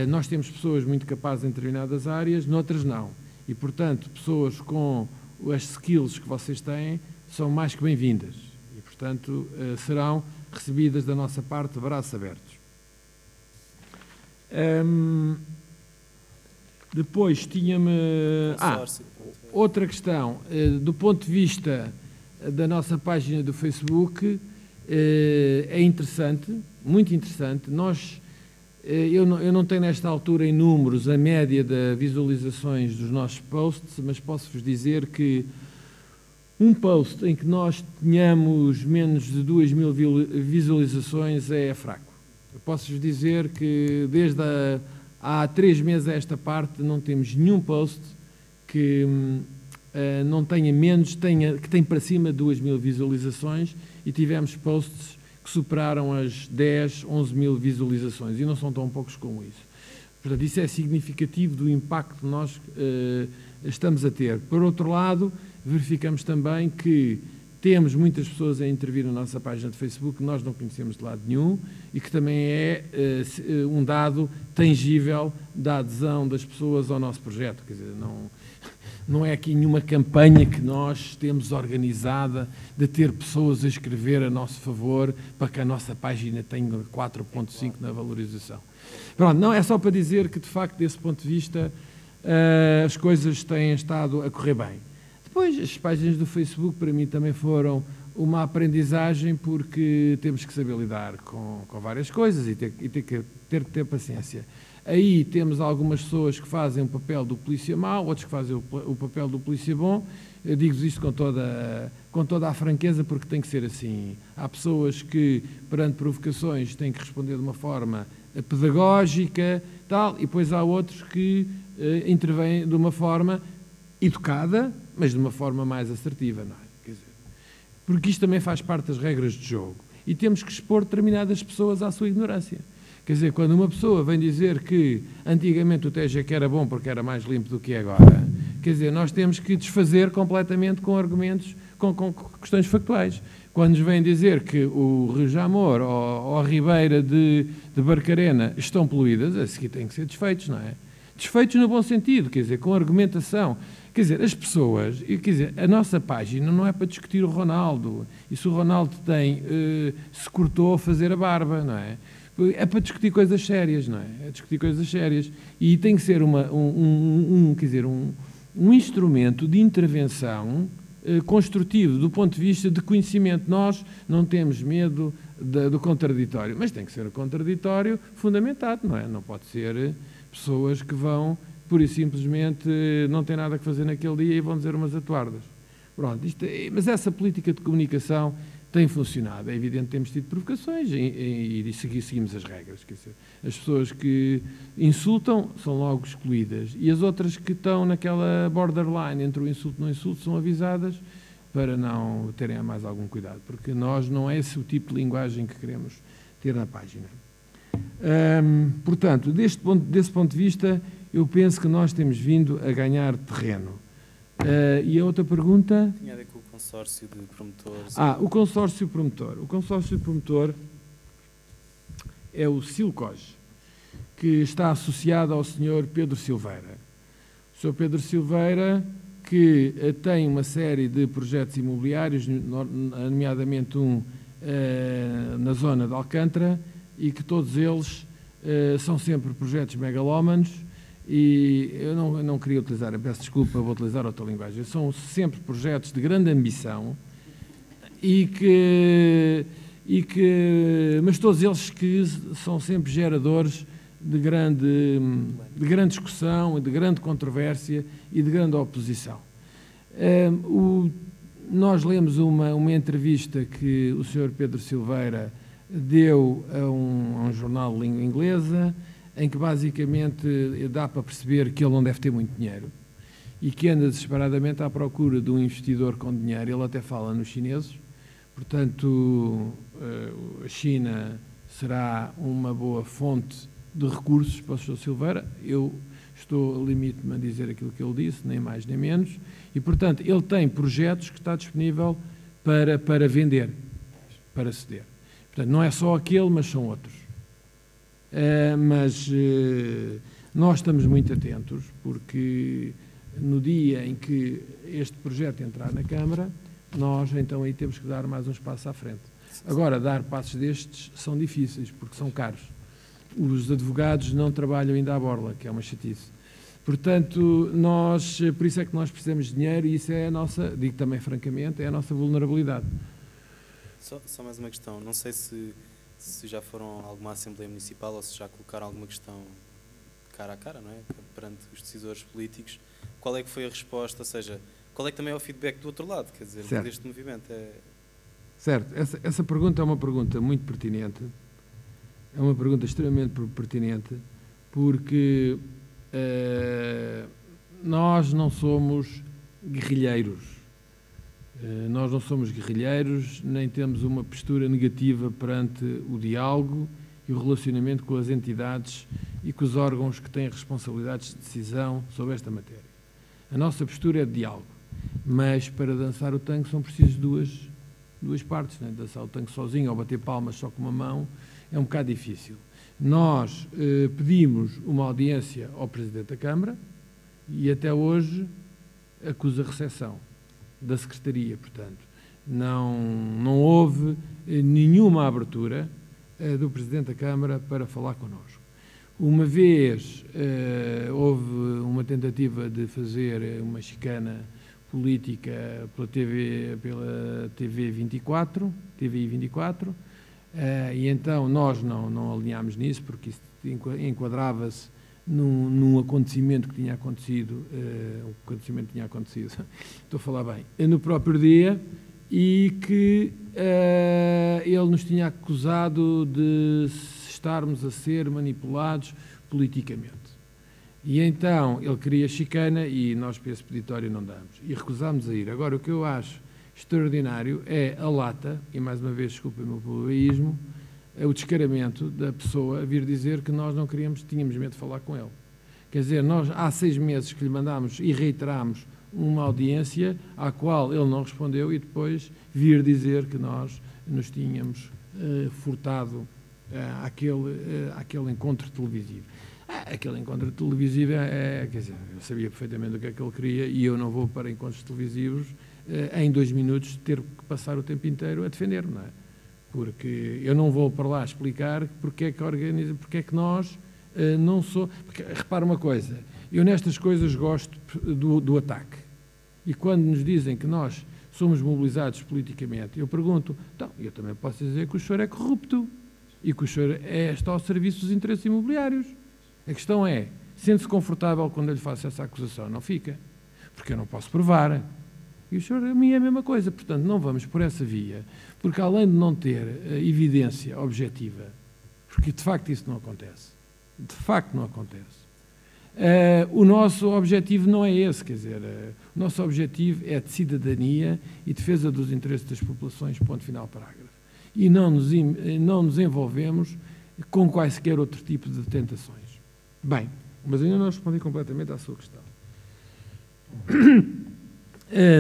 Speaker 1: Nós temos pessoas muito capazes em determinadas áreas, noutras não. E, portanto, pessoas com as skills que vocês têm são mais que bem-vindas. E, portanto, serão recebidas da nossa parte de braços abertos. Depois tinha-me... outra questão, do ponto de vista da nossa página do Facebook, é interessante, muito interessante. Eu não tenho nesta altura em números a média de visualizações dos nossos posts, mas posso-vos dizer que um post em que nós tenhamos menos de 2.000 visualizações é fraco. Eu posso-vos dizer que desde há 3 meses a esta parte não temos nenhum post que não tenha menos, que tem para cima de 2.000 visualizações, e tivemos posts que superaram as 10, 11.000 visualizações, e não são tão poucos como isso. Portanto, isso é significativo do impacto que nós estamos a ter. Por outro lado, verificamos também que temos muitas pessoas a intervir na nossa página de Facebook que nós não conhecemos de lado nenhum, e que também é um dado tangível da adesão das pessoas ao nosso projeto. Quer dizer, não é aqui nenhuma campanha que nós temos organizada de ter pessoas a escrever a nosso favor para que a nossa página tenha 4.5 na valorização. Pronto, não, é só para dizer que, de facto, desse ponto de vista, as coisas têm estado a correr bem. Depois, as páginas do Facebook, para mim, também foram uma aprendizagem, porque temos que saber lidar com várias coisas e ter que ter paciência. Aí temos algumas pessoas que fazem o papel do polícia mau, outros que fazem o papel do polícia bom. Eu digo-vos isto com toda a franqueza, porque tem que ser assim. Há pessoas que, perante provocações, têm que responder de uma forma pedagógica, tal, e depois há outros que intervêm de uma forma educada, mas de uma forma mais assertiva, não é? Quer dizer, porque isto também faz parte das regras de jogo. E temos que expor determinadas pessoas à sua ignorância. Quer dizer, quando uma pessoa vem dizer que antigamente o TGEC era bom porque era mais limpo do que é agora, quer dizer, nós temos que desfazer completamente com argumentos, com questões factuais. Quando nos vêm dizer que o Rio Jamor ou a Ribeira de Barcarena estão poluídas, a seguir têm que ser desfeitos, não é? Desfeitos no bom sentido, quer dizer, com argumentação. Quer dizer, as pessoas, quer dizer, a nossa página não é para discutir o Ronaldo, e se o Ronaldo se cortou a fazer a barba, não é? É para discutir coisas sérias, não é? É discutir coisas sérias. E tem que ser um instrumento de intervenção construtivo, do ponto de vista de conhecimento. Nós não temos medo do contraditório, mas tem que ser o contraditório fundamentado, não é? Não pode ser pessoas que vão, pura e simplesmente, não têm nada a fazer naquele dia e vão dizer umas atuardas. Pronto, mas essa política de comunicação tem funcionado. É evidente que temos tido provocações e seguimos as regras. Quer dizer, as pessoas que insultam são logo excluídas, e as outras que estão naquela borderline entre o insulto e o não insulto são avisadas para não terem mais algum cuidado, porque nós não é esse o tipo de linguagem que queremos ter na página. Portanto, desse ponto de vista, eu penso que nós temos vindo a ganhar terreno. E a outra pergunta?
Speaker 4: Tinha a ver com o consórcio de promotores.
Speaker 1: O consórcio promotor. O consórcio promotor é o Silcos, que está associado ao Sr. Pedro Silveira. O Sr. Pedro Silveira, que tem uma série de projetos imobiliários, nomeadamente um na zona de Alcântara, e que todos eles são sempre projetos megalómanos, e eu não queria utilizar, peço desculpa, vou utilizar outra linguagem, são sempre projetos de grande ambição, mas todos eles que são sempre geradores de grande discussão, de grande controvérsia e de grande oposição. Nós lemos uma entrevista que o Sr. Pedro Silveira deu a um jornal de língua inglesa, em que basicamente dá para perceber que ele não deve ter muito dinheiro e que anda desesperadamente à procura de um investidor com dinheiro. Ele até fala nos chineses, portanto a China será uma boa fonte de recursos para o Sr. Silveira. Eu limito-me a dizer aquilo que ele disse, nem mais nem menos, e portanto ele tem projetos que está disponível para vender, para ceder. Portanto, não é só aquele, mas são outros. Nós estamos muito atentos, porque no dia em que este projeto entrar na Câmara, nós então aí temos que dar mais uns passos à frente. Agora, dar passos destes são difíceis, porque são caros. os advogados não trabalham ainda à borla, que é uma chatice. Portanto, por isso é que nós precisamos de dinheiro e isso é a nossa, digo também francamente, é a nossa vulnerabilidade.
Speaker 4: Só mais uma questão, não sei se já foram a alguma Assembleia Municipal ou se já colocaram alguma questão cara a cara, não é? Perante os decisores políticos, qual é que foi a resposta, ou seja, qual é que também é o feedback do outro lado, quer dizer,
Speaker 1: certo.
Speaker 4: deste movimento?
Speaker 1: Certo, essa pergunta é uma pergunta muito pertinente, é uma pergunta extremamente pertinente, porque nós não somos guerrilheiros, nem temos uma postura negativa perante o diálogo e o relacionamento com as entidades e com os órgãos que têm responsabilidades de decisão sobre esta matéria. A nossa postura é de diálogo, mas para dançar o tango são precisas duas partes, né? Dançar o tango sozinho ou bater palmas só com uma mão é um bocado difícil. Nós pedimos uma audiência ao Presidente da Câmara e até hoje acusa recepção da Secretaria, portanto, não houve nenhuma abertura do Presidente da Câmara para falar connosco. Uma vez houve uma tentativa de fazer uma chicana política pela TVI 24, e então nós não alinhámos nisso, porque isso enquadrava-se num acontecimento que tinha acontecido, estou a falar bem, no próprio dia, e que ele nos tinha acusado de estarmos a ser manipulados politicamente. E então ele queria chicana e nós para esse peditório não damos. E recusámos a ir. Agora, o que eu acho extraordinário é a lata, e mais uma vez, desculpem-me o plebeísmo, é o descaramento da pessoa a vir dizer que nós não queríamos, tínhamos medo de falar com ele. Quer dizer, nós há 6 meses que lhe mandámos e reiterámos uma audiência à qual ele não respondeu e depois vir dizer que nós nos tínhamos furtado àquele encontro televisivo. Aquele encontro televisivo quer dizer, eu sabia perfeitamente o que é que ele queria e eu não vou para encontros televisivos em 2 minutos ter que passar o tempo inteiro a defender-me, não é? Porque eu não vou para lá explicar porque é que nós não sou... Porque, repara uma coisa, eu nestas coisas gosto do ataque. E quando nos dizem que nós somos mobilizados politicamente, eu pergunto, então, eu também posso dizer que o senhor é corrupto e que o senhor está ao serviço dos interesses imobiliários. A questão é, sente-se confortável quando eu lhe faço essa acusação? Não fica, porque eu não posso provar. E o senhor, a mim é a mesma coisa, portanto, não vamos por essa via, porque além de não ter evidência objetiva, porque de facto isso não acontece, o nosso objetivo não é esse, quer dizer, o nosso objetivo é de cidadania e defesa dos interesses das populações, ponto final, parágrafo. E não nos envolvemos com quaisquer outro tipo de tentações. Bem, mas ainda não respondi completamente à sua questão.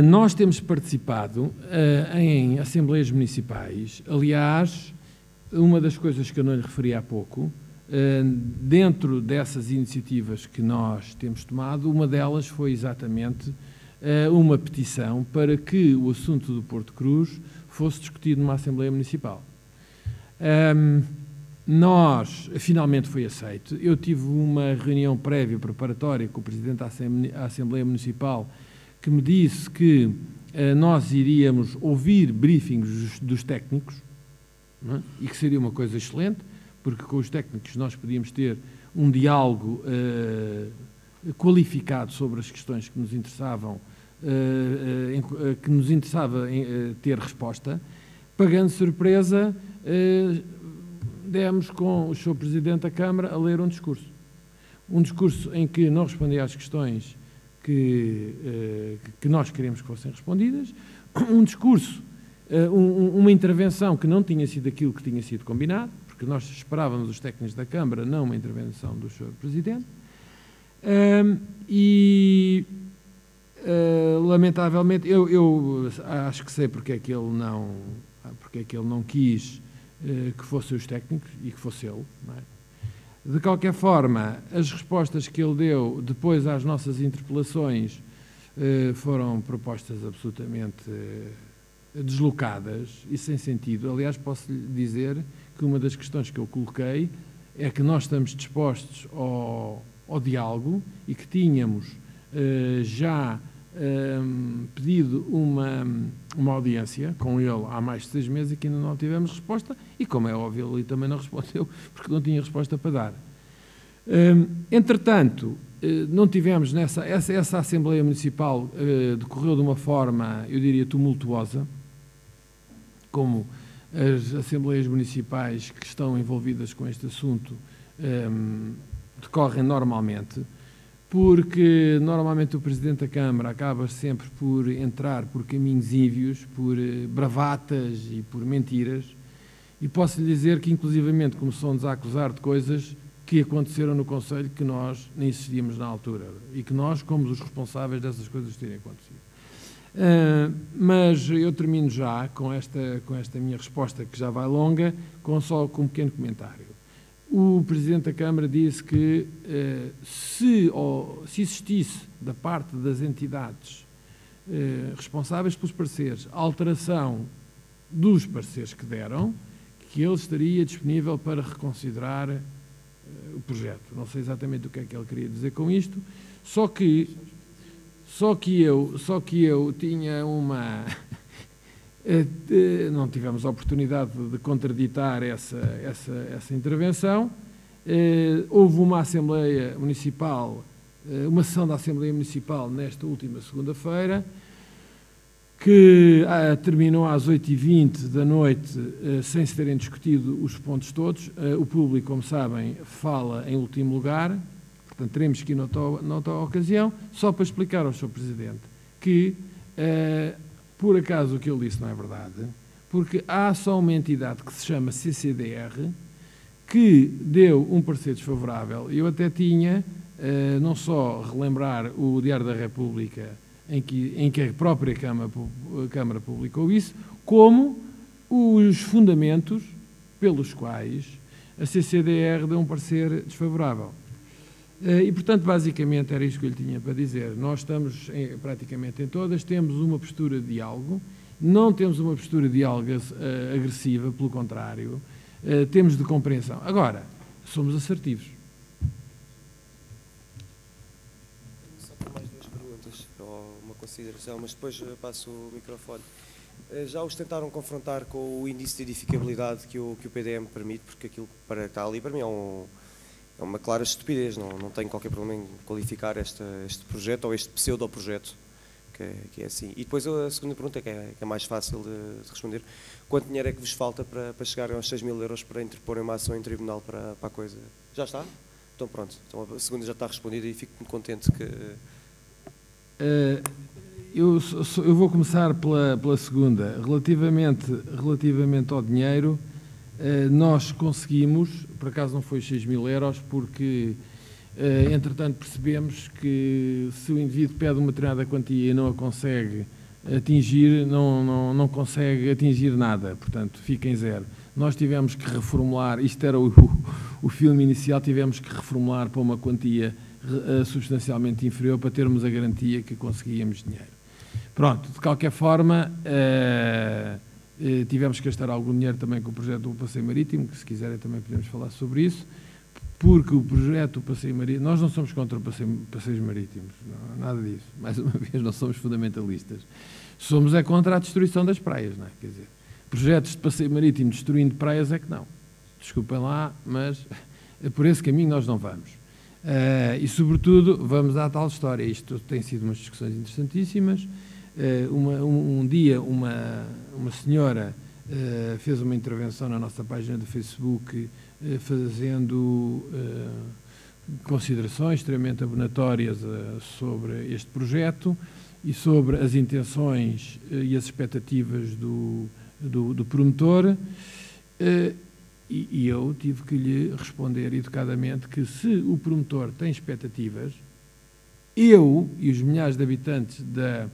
Speaker 1: Nós temos participado em assembleias municipais. Aliás, uma das coisas que eu não lhe referi há pouco, dentro dessas iniciativas que nós temos tomado, uma delas foi exatamente uma petição para que o assunto do Porto Cruz fosse discutido numa Assembleia Municipal. Finalmente foi aceito. Eu tive uma reunião prévia preparatória com o Presidente da Assembleia Municipal que me disse que nós iríamos ouvir briefings dos técnicos, não é? E que seria uma coisa excelente, porque com os técnicos nós podíamos ter um diálogo qualificado sobre as questões que nos interessavam, que nos interessava ter resposta. Pagando surpresa, demos com o Sr. Presidente da Câmara a ler um discurso em que não respondia às questões que nós queríamos que fossem respondidas, um discurso, uma intervenção que não tinha sido aquilo que tinha sido combinado, porque nós esperávamos os técnicos da Câmara, não uma intervenção do Sr. Presidente, lamentavelmente, eu acho que sei porque é que ele não quis que fossem os técnicos e que fosse ele, não é? De qualquer forma, as respostas que ele deu depois às nossas interpelações foram propostas absolutamente deslocadas e sem sentido. Aliás, posso lhe dizer que uma das questões que eu coloquei é que nós estamos dispostos ao diálogo e que tínhamos já pedido uma audiência com ele há mais de 6 meses e que ainda não tivemos resposta, e como é óbvio, ele também não respondeu, porque não tinha resposta para dar. Entretanto, não tivemos essa Assembleia Municipal decorreu de uma forma, eu diria, tumultuosa, como as Assembleias Municipais que estão envolvidas com este assunto decorrem normalmente, porque normalmente o Presidente da Câmara acaba sempre por entrar por caminhos ívios, por bravatas e por mentiras, e posso lhe dizer que inclusivamente começou-nos a acusar de coisas que aconteceram no Conselho que nós nem insistíamos na altura e que nós, como os responsáveis dessas coisas terem acontecido. Mas eu termino já com esta minha resposta, que já vai longa, só com um pequeno comentário. O Presidente da Câmara disse que se existisse da parte das entidades responsáveis pelos pareceres a alteração dos pareceres que deram, que ele estaria disponível para reconsiderar o projeto. Não sei exatamente o que é que ele queria dizer com isto, só que eu tinha uma... não tivemos a oportunidade de contraditar essa intervenção. Houve uma Assembleia Municipal, uma sessão da Assembleia Municipal nesta última segunda-feira, que terminou às 8h20 da noite, sem se terem discutido os pontos todos. O público, como sabem, fala em último lugar, portanto teremos que ir noutra ocasião, só para explicar ao Sr. Presidente que, por acaso, o que ele disse não é verdade, porque há só uma entidade que se chama CCDR, que deu um parecer desfavorável. Eu até tinha, não só relembrar o Diário da República, em que a própria Câmara publicou isso, como os fundamentos pelos quais a CCDR deu um parecer desfavorável. E, portanto, basicamente era isto que eu lhe tinha para dizer. Nós estamos praticamente em todas, temos uma postura de diálogo, não temos uma postura de diálogo agressiva, pelo contrário, temos de compreensão. Agora, somos assertivos.
Speaker 3: Consideração, mas depois passo o microfone. Já os tentaram confrontar com o índice de edificabilidade que o PDM permite, porque aquilo que está ali para mim é uma clara estupidez, não tenho qualquer problema em qualificar este projeto ou este pseudo-projeto, que é assim. E depois a segunda pergunta, que é mais fácil de responder: quanto dinheiro é que vos falta para chegarem aos 6.000 euros para interporem uma ação em tribunal para a coisa? Já está? Então pronto, então a segunda já está respondida e fico muito contente que...
Speaker 1: Eu vou começar pela segunda. Relativamente ao dinheiro, nós conseguimos, por acaso não foi 6.000 euros, porque, entretanto, percebemos que se o indivíduo pede uma determinada quantia e não a consegue atingir, não consegue atingir nada, portanto, fica em zero. Nós tivemos que reformular, isto era o filme inicial, tivemos que reformular para uma quantia substancialmente inferior para termos a garantia que conseguíamos dinheiro. Pronto, de qualquer forma, tivemos que gastar algum dinheiro também com o projeto do Passeio Marítimo, que se quiserem também podemos falar sobre isso, porque o projeto do Passeio Marítimo, nós não somos contra passeios marítimos, não, nada disso, mais uma vez não somos fundamentalistas, somos contra a destruição das praias, não é? Quer dizer, projetos de passeio marítimo destruindo praias é que não, desculpem lá, mas por esse caminho nós não vamos. E sobretudo vamos à tal história, isto tem sido umas discussões interessantíssimas. Um dia uma senhora fez uma intervenção na nossa página do Facebook fazendo considerações extremamente abonatórias sobre este projeto e sobre as intenções e as expectativas do promotor, e eu tive que lhe responder educadamente que se o promotor tem expectativas, eu e os milhares de habitantes da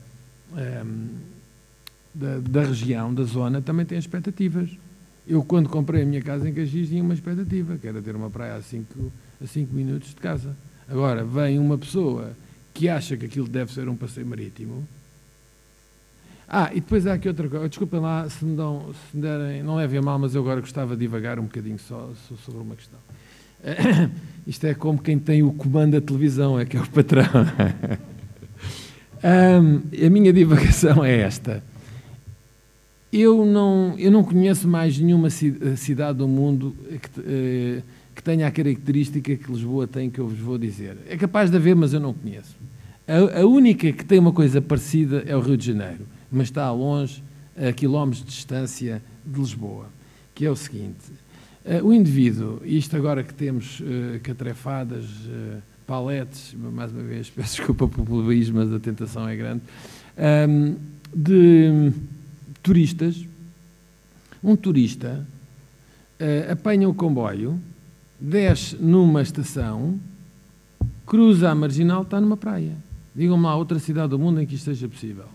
Speaker 1: região, da zona, também têm expectativas. Eu, quando comprei a minha casa em Caxias, tinha uma expectativa, que era ter uma praia a 5 minutos de casa. Agora, vem uma pessoa que acha que aquilo deve ser um passeio marítimo. E depois há aqui outra coisa. Desculpem lá se me derem, não levem a mal, mas eu agora gostava de divagar um bocadinho só sobre uma questão. Isto é como quem tem o comando da televisão, é que é o patrão. A minha divagação é esta. Eu não conheço mais nenhuma cidade do mundo que tenha a característica que Lisboa tem, que eu vos vou dizer. É capaz de haver, mas eu não conheço. A única que tem uma coisa parecida é o Rio de Janeiro, mas está longe, a quilómetros de distância de Lisboa, que é o seguinte: o indivíduo, isto agora que temos catrefadas, paletes, mais uma vez, peço desculpa pelo pluralismo, mas a tentação é grande, de turistas. Um turista apanha o comboio, desce numa estação, cruza a marginal, está numa praia. Digam-me lá outra cidade do mundo em que isto seja possível.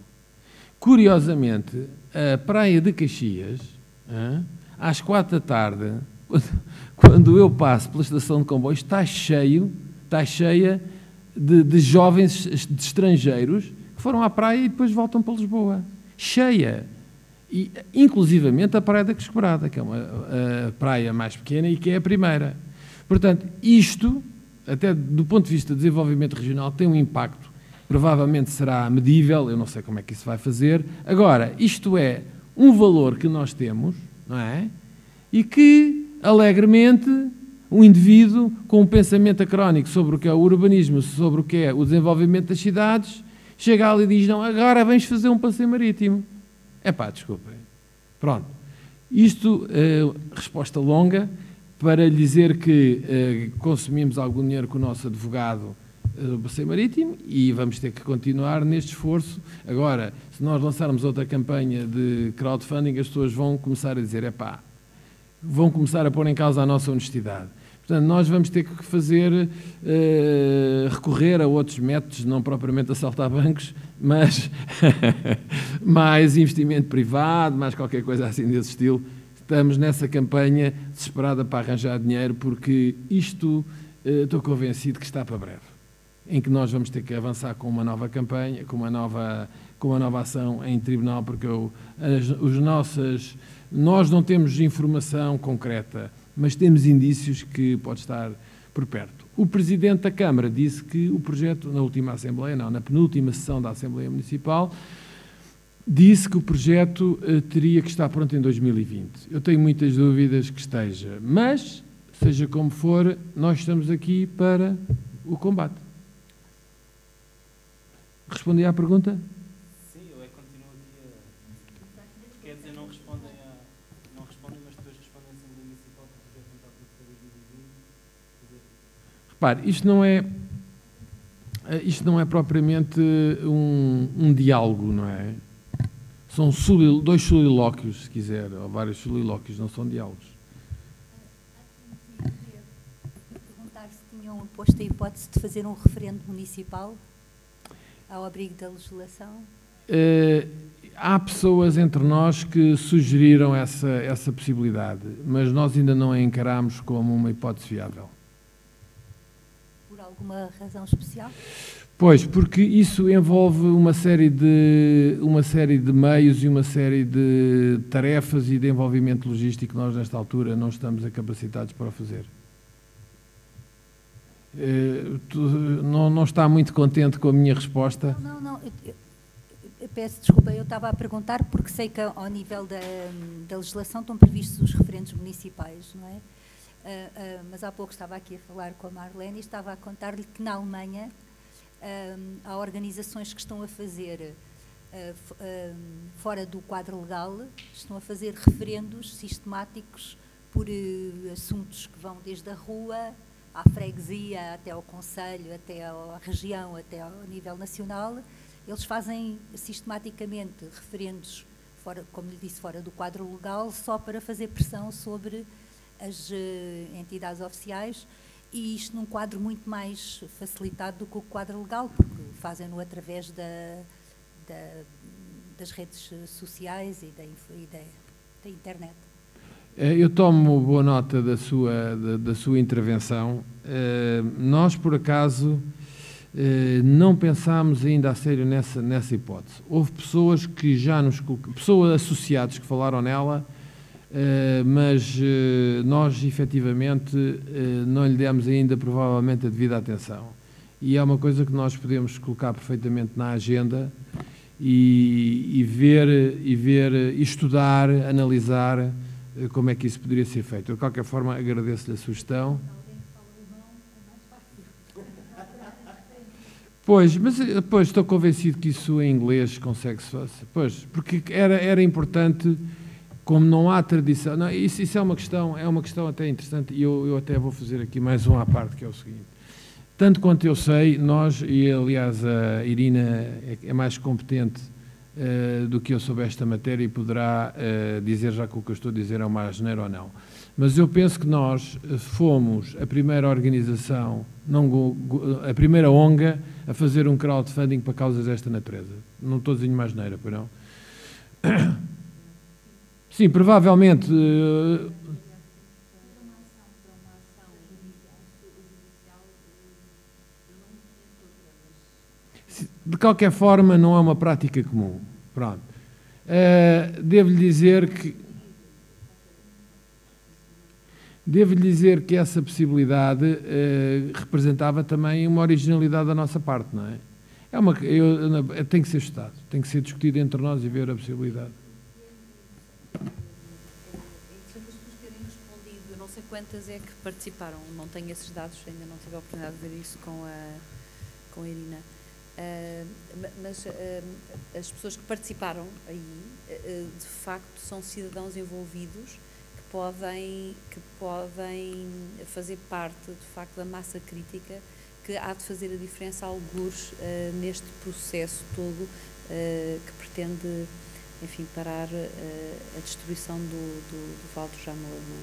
Speaker 1: Curiosamente, a praia de Caxias, às 4 da tarde, quando eu passo pela estação de comboio, está cheia de jovens de estrangeiros que foram à praia e depois voltam para Lisboa. Cheia. E, inclusivamente, a Praia da Quebrada, que é a praia mais pequena e que é a primeira. Portanto, isto, até do ponto de vista de desenvolvimento regional, tem um impacto. Provavelmente será medível, eu não sei como é que isso vai fazer. Agora, isto é um valor que nós temos, não é? E que, alegremente, um indivíduo com um pensamento acrónico sobre o que é o urbanismo, sobre o que é o desenvolvimento das cidades, chega ali e diz: não, agora vens fazer um passeio marítimo. Epá, desculpem. Pronto. Isto, resposta longa, para lhe dizer que consumimos algum dinheiro com o nosso advogado do passeio marítimo e vamos ter que continuar neste esforço. Agora, se nós lançarmos outra campanha de crowdfunding, as pessoas vão começar a dizer: epá, vão começar a pôr em causa a nossa honestidade. Portanto, nós vamos ter que fazer, recorrer a outros métodos, não propriamente assaltar bancos, mas mais investimento privado, mais qualquer coisa assim desse estilo. Estamos nessa campanha desesperada para arranjar dinheiro, porque isto, estou convencido que está para breve, em que nós vamos ter que avançar com uma nova campanha, com uma nova ação em tribunal, porque nós não temos informação concreta, mas temos indícios que pode estar por perto. O Presidente da Câmara disse que o projeto, na última Assembleia, não, na penúltima sessão da Assembleia Municipal, disse que o projeto teria que estar pronto em 2020. Eu tenho muitas dúvidas que esteja, mas, seja como for, nós estamos aqui para o combate. Respondi à pergunta?
Speaker 4: Sim, eu continuo aqui Quer dizer, não respondem, mas depois respondem à Assembleia Municipal que o projeto não está pronto para 2020.
Speaker 1: Repare, isto não é propriamente um diálogo, não é? São dois solilóquios, se quiser, ou vários solilóquios, não são diálogos.
Speaker 5: Perguntar se tinham posto a hipótese de fazer um referendo municipal ao abrigo da legislação?
Speaker 1: Há pessoas entre nós que sugeriram essa possibilidade, mas nós ainda não a encaramos como uma hipótese viável.
Speaker 5: Por alguma razão especial?
Speaker 1: Pois, porque isso envolve uma série de meios e uma série de tarefas e de envolvimento logístico que nós, nesta altura, não estamos capacitados para fazer. Não está muito contente com a minha resposta?
Speaker 5: Não. Eu peço desculpa, eu estava a perguntar porque sei que ao nível da legislação estão previstos os referendos municipais, não é? Mas há pouco estava aqui a falar com a Marlene e estava a contar-lhe que na Alemanha há organizações que estão a fazer, fora do quadro legal, estão a fazer referendos sistemáticos por assuntos que vão desde a rua à freguesia, até ao concelho, até à região, até ao nível nacional. Eles fazem sistematicamente referendos, como lhe disse, fora do quadro legal, só para fazer pressão sobre as entidades oficiais, e isto num quadro muito mais facilitado do que o quadro legal, porque fazem-no através das redes sociais e da internet.
Speaker 1: Eu tomo boa nota da sua intervenção. Nós, por acaso, não pensámos ainda a sério nessa hipótese. Houve pessoas que pessoas associadas que falaram nela, mas nós, efetivamente, não lhe demos ainda, provavelmente, a devida atenção. E é uma coisa que nós podemos colocar perfeitamente na agenda e estudar, analisar como é que isso poderia ser feito. De qualquer forma, agradeço-lhe a sugestão. Pois, mas pois, estou convencido que isso em inglês consegue-se fazer. Pois, porque era importante, como não há tradição. Não, isso é uma questão até interessante, e eu até vou fazer aqui mais um à parte, que é o seguinte. Tanto quanto eu sei, nós, e aliás a Irina é mais competente do que eu sobre esta matéria e poderá dizer já que o que eu estou a dizer é uma asneira ou não. Mas eu penso que nós fomos a primeira organização, a primeira ONG a fazer um crowdfunding para causas desta natureza. Não estou a dizer mais asneira, pois não? Sim, provavelmente... De qualquer forma, não é uma prática comum. Pronto. Devo-lhe dizer que essa possibilidade representava também uma originalidade da nossa parte, não é? Tem que ser estudado, tem que ser discutido entre nós e ver a possibilidade.
Speaker 6: Eu não sei quantas é que participaram, não tenho esses dados, ainda não tive a oportunidade de ver isso com a Irina. Mas as pessoas que participaram aí, de facto, são cidadãos envolvidos que podem fazer parte, de facto, da massa crítica que há de fazer a diferença, algures, neste processo todo que pretende, enfim, parar a destruição do Val do Jamor, não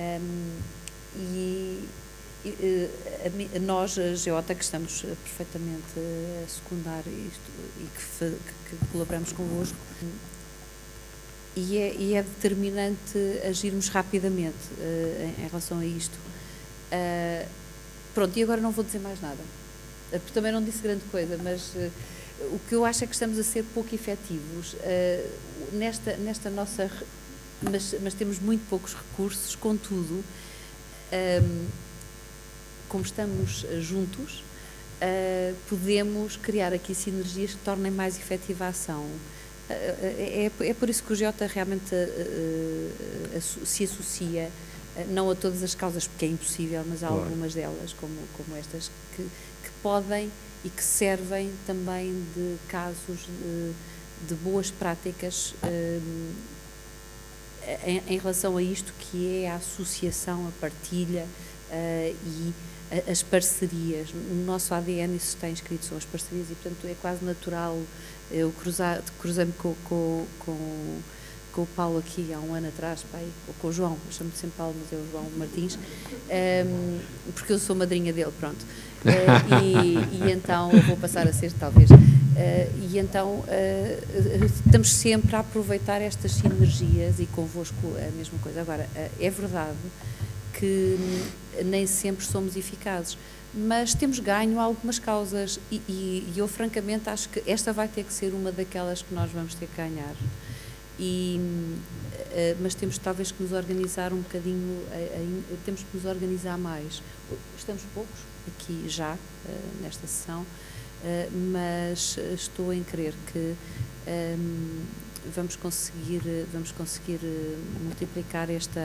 Speaker 6: é? Nós, a Geota, que estamos perfeitamente a secundar isto e que colaboramos convosco, e é determinante agirmos rapidamente em relação a isto. Pronto, e agora não vou dizer mais nada, porque também não disse grande coisa, mas o que eu acho é que estamos a ser pouco efetivos nesta nossa... Mas temos muito poucos recursos, contudo... como estamos juntos, podemos criar aqui sinergias que tornem mais efetiva a ação. É por isso que o Geota realmente se associa, não a todas as causas, porque é impossível, mas há algumas delas, como estas, que podem e que servem também de casos de boas práticas em relação a isto que é a associação, a partilha e as parcerias. No nosso ADN isso está inscrito, são as parcerias, e portanto é quase natural. Eu cruzei-me com o Paulo aqui há um ano atrás, ou com o João, eu chamo-me sempre Paulo, mas é o João Martins, porque eu sou madrinha dele, pronto. E então eu vou passar a ser, talvez. E então estamos sempre a aproveitar estas sinergias, e convosco a mesma coisa. Agora, é verdade que nem sempre somos eficazes, mas temos ganho a algumas causas e eu francamente acho que esta vai ter que ser uma daquelas que nós vamos ter que ganhar, mas temos talvez que nos organizar um bocadinho, temos que nos organizar mais. Estamos poucos aqui já nesta sessão, mas estou em crer que vamos conseguir multiplicar esta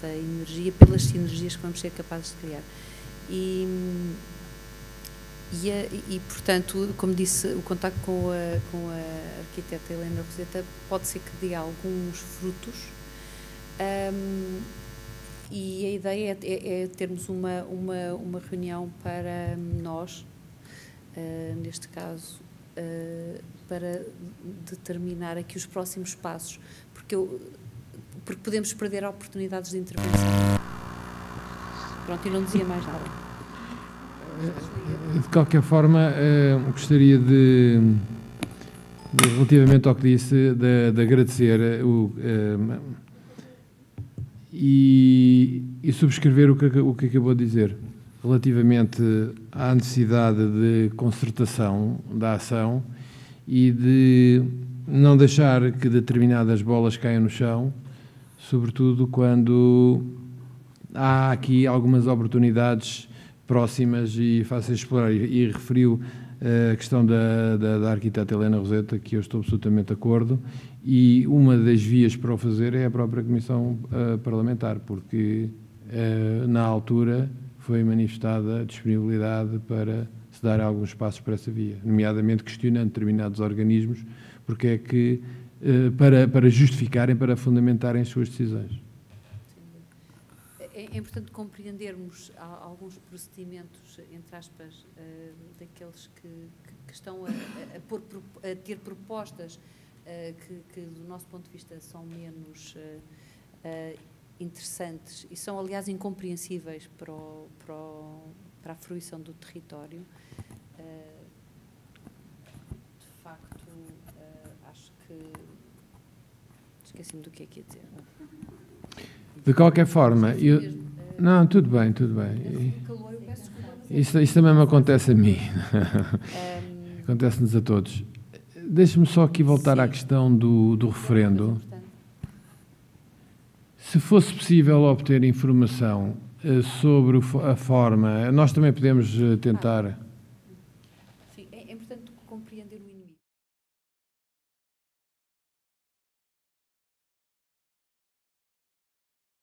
Speaker 6: energia pelas sinergias que vamos ser capazes de criar. E portanto, como disse, o contacto com a arquiteta Helena Roseta pode ser que dê alguns frutos, e a ideia é termos uma reunião para nós, neste caso, para determinar aqui os próximos passos, porque podemos perder oportunidades de intervenção. Pronto, e não dizia mais nada.
Speaker 1: De qualquer forma, gostaria relativamente ao que disse, de agradecer e subscrever o que acabou de dizer, relativamente à necessidade de concertação da ação e de não deixar que determinadas bolas caiam no chão, sobretudo quando há aqui algumas oportunidades próximas e fáceis de explorar. E referiu a questão da arquiteta Helena Roseta, que eu estou absolutamente de acordo, e uma das vias para o fazer é a própria Comissão Parlamentar, porque na altura foi manifestada a disponibilidade para se dar alguns passos para essa via, nomeadamente questionando determinados organismos, porque é que, para justificarem, para fundamentarem as suas decisões.
Speaker 6: É importante compreendermos alguns procedimentos, entre aspas, daqueles que estão a ter propostas que, do nosso ponto de vista, são menos interessantes e são, aliás, incompreensíveis para a fruição do território. De facto, acho que... Esqueci-me do que é que ia dizer.
Speaker 1: De qualquer forma, não, tudo bem, tudo bem. Isso também me acontece a mim. Acontece-nos a todos. Deixe-me só aqui voltar à questão do referendo. Se fosse possível obter informação sobre a forma, nós também podemos tentar...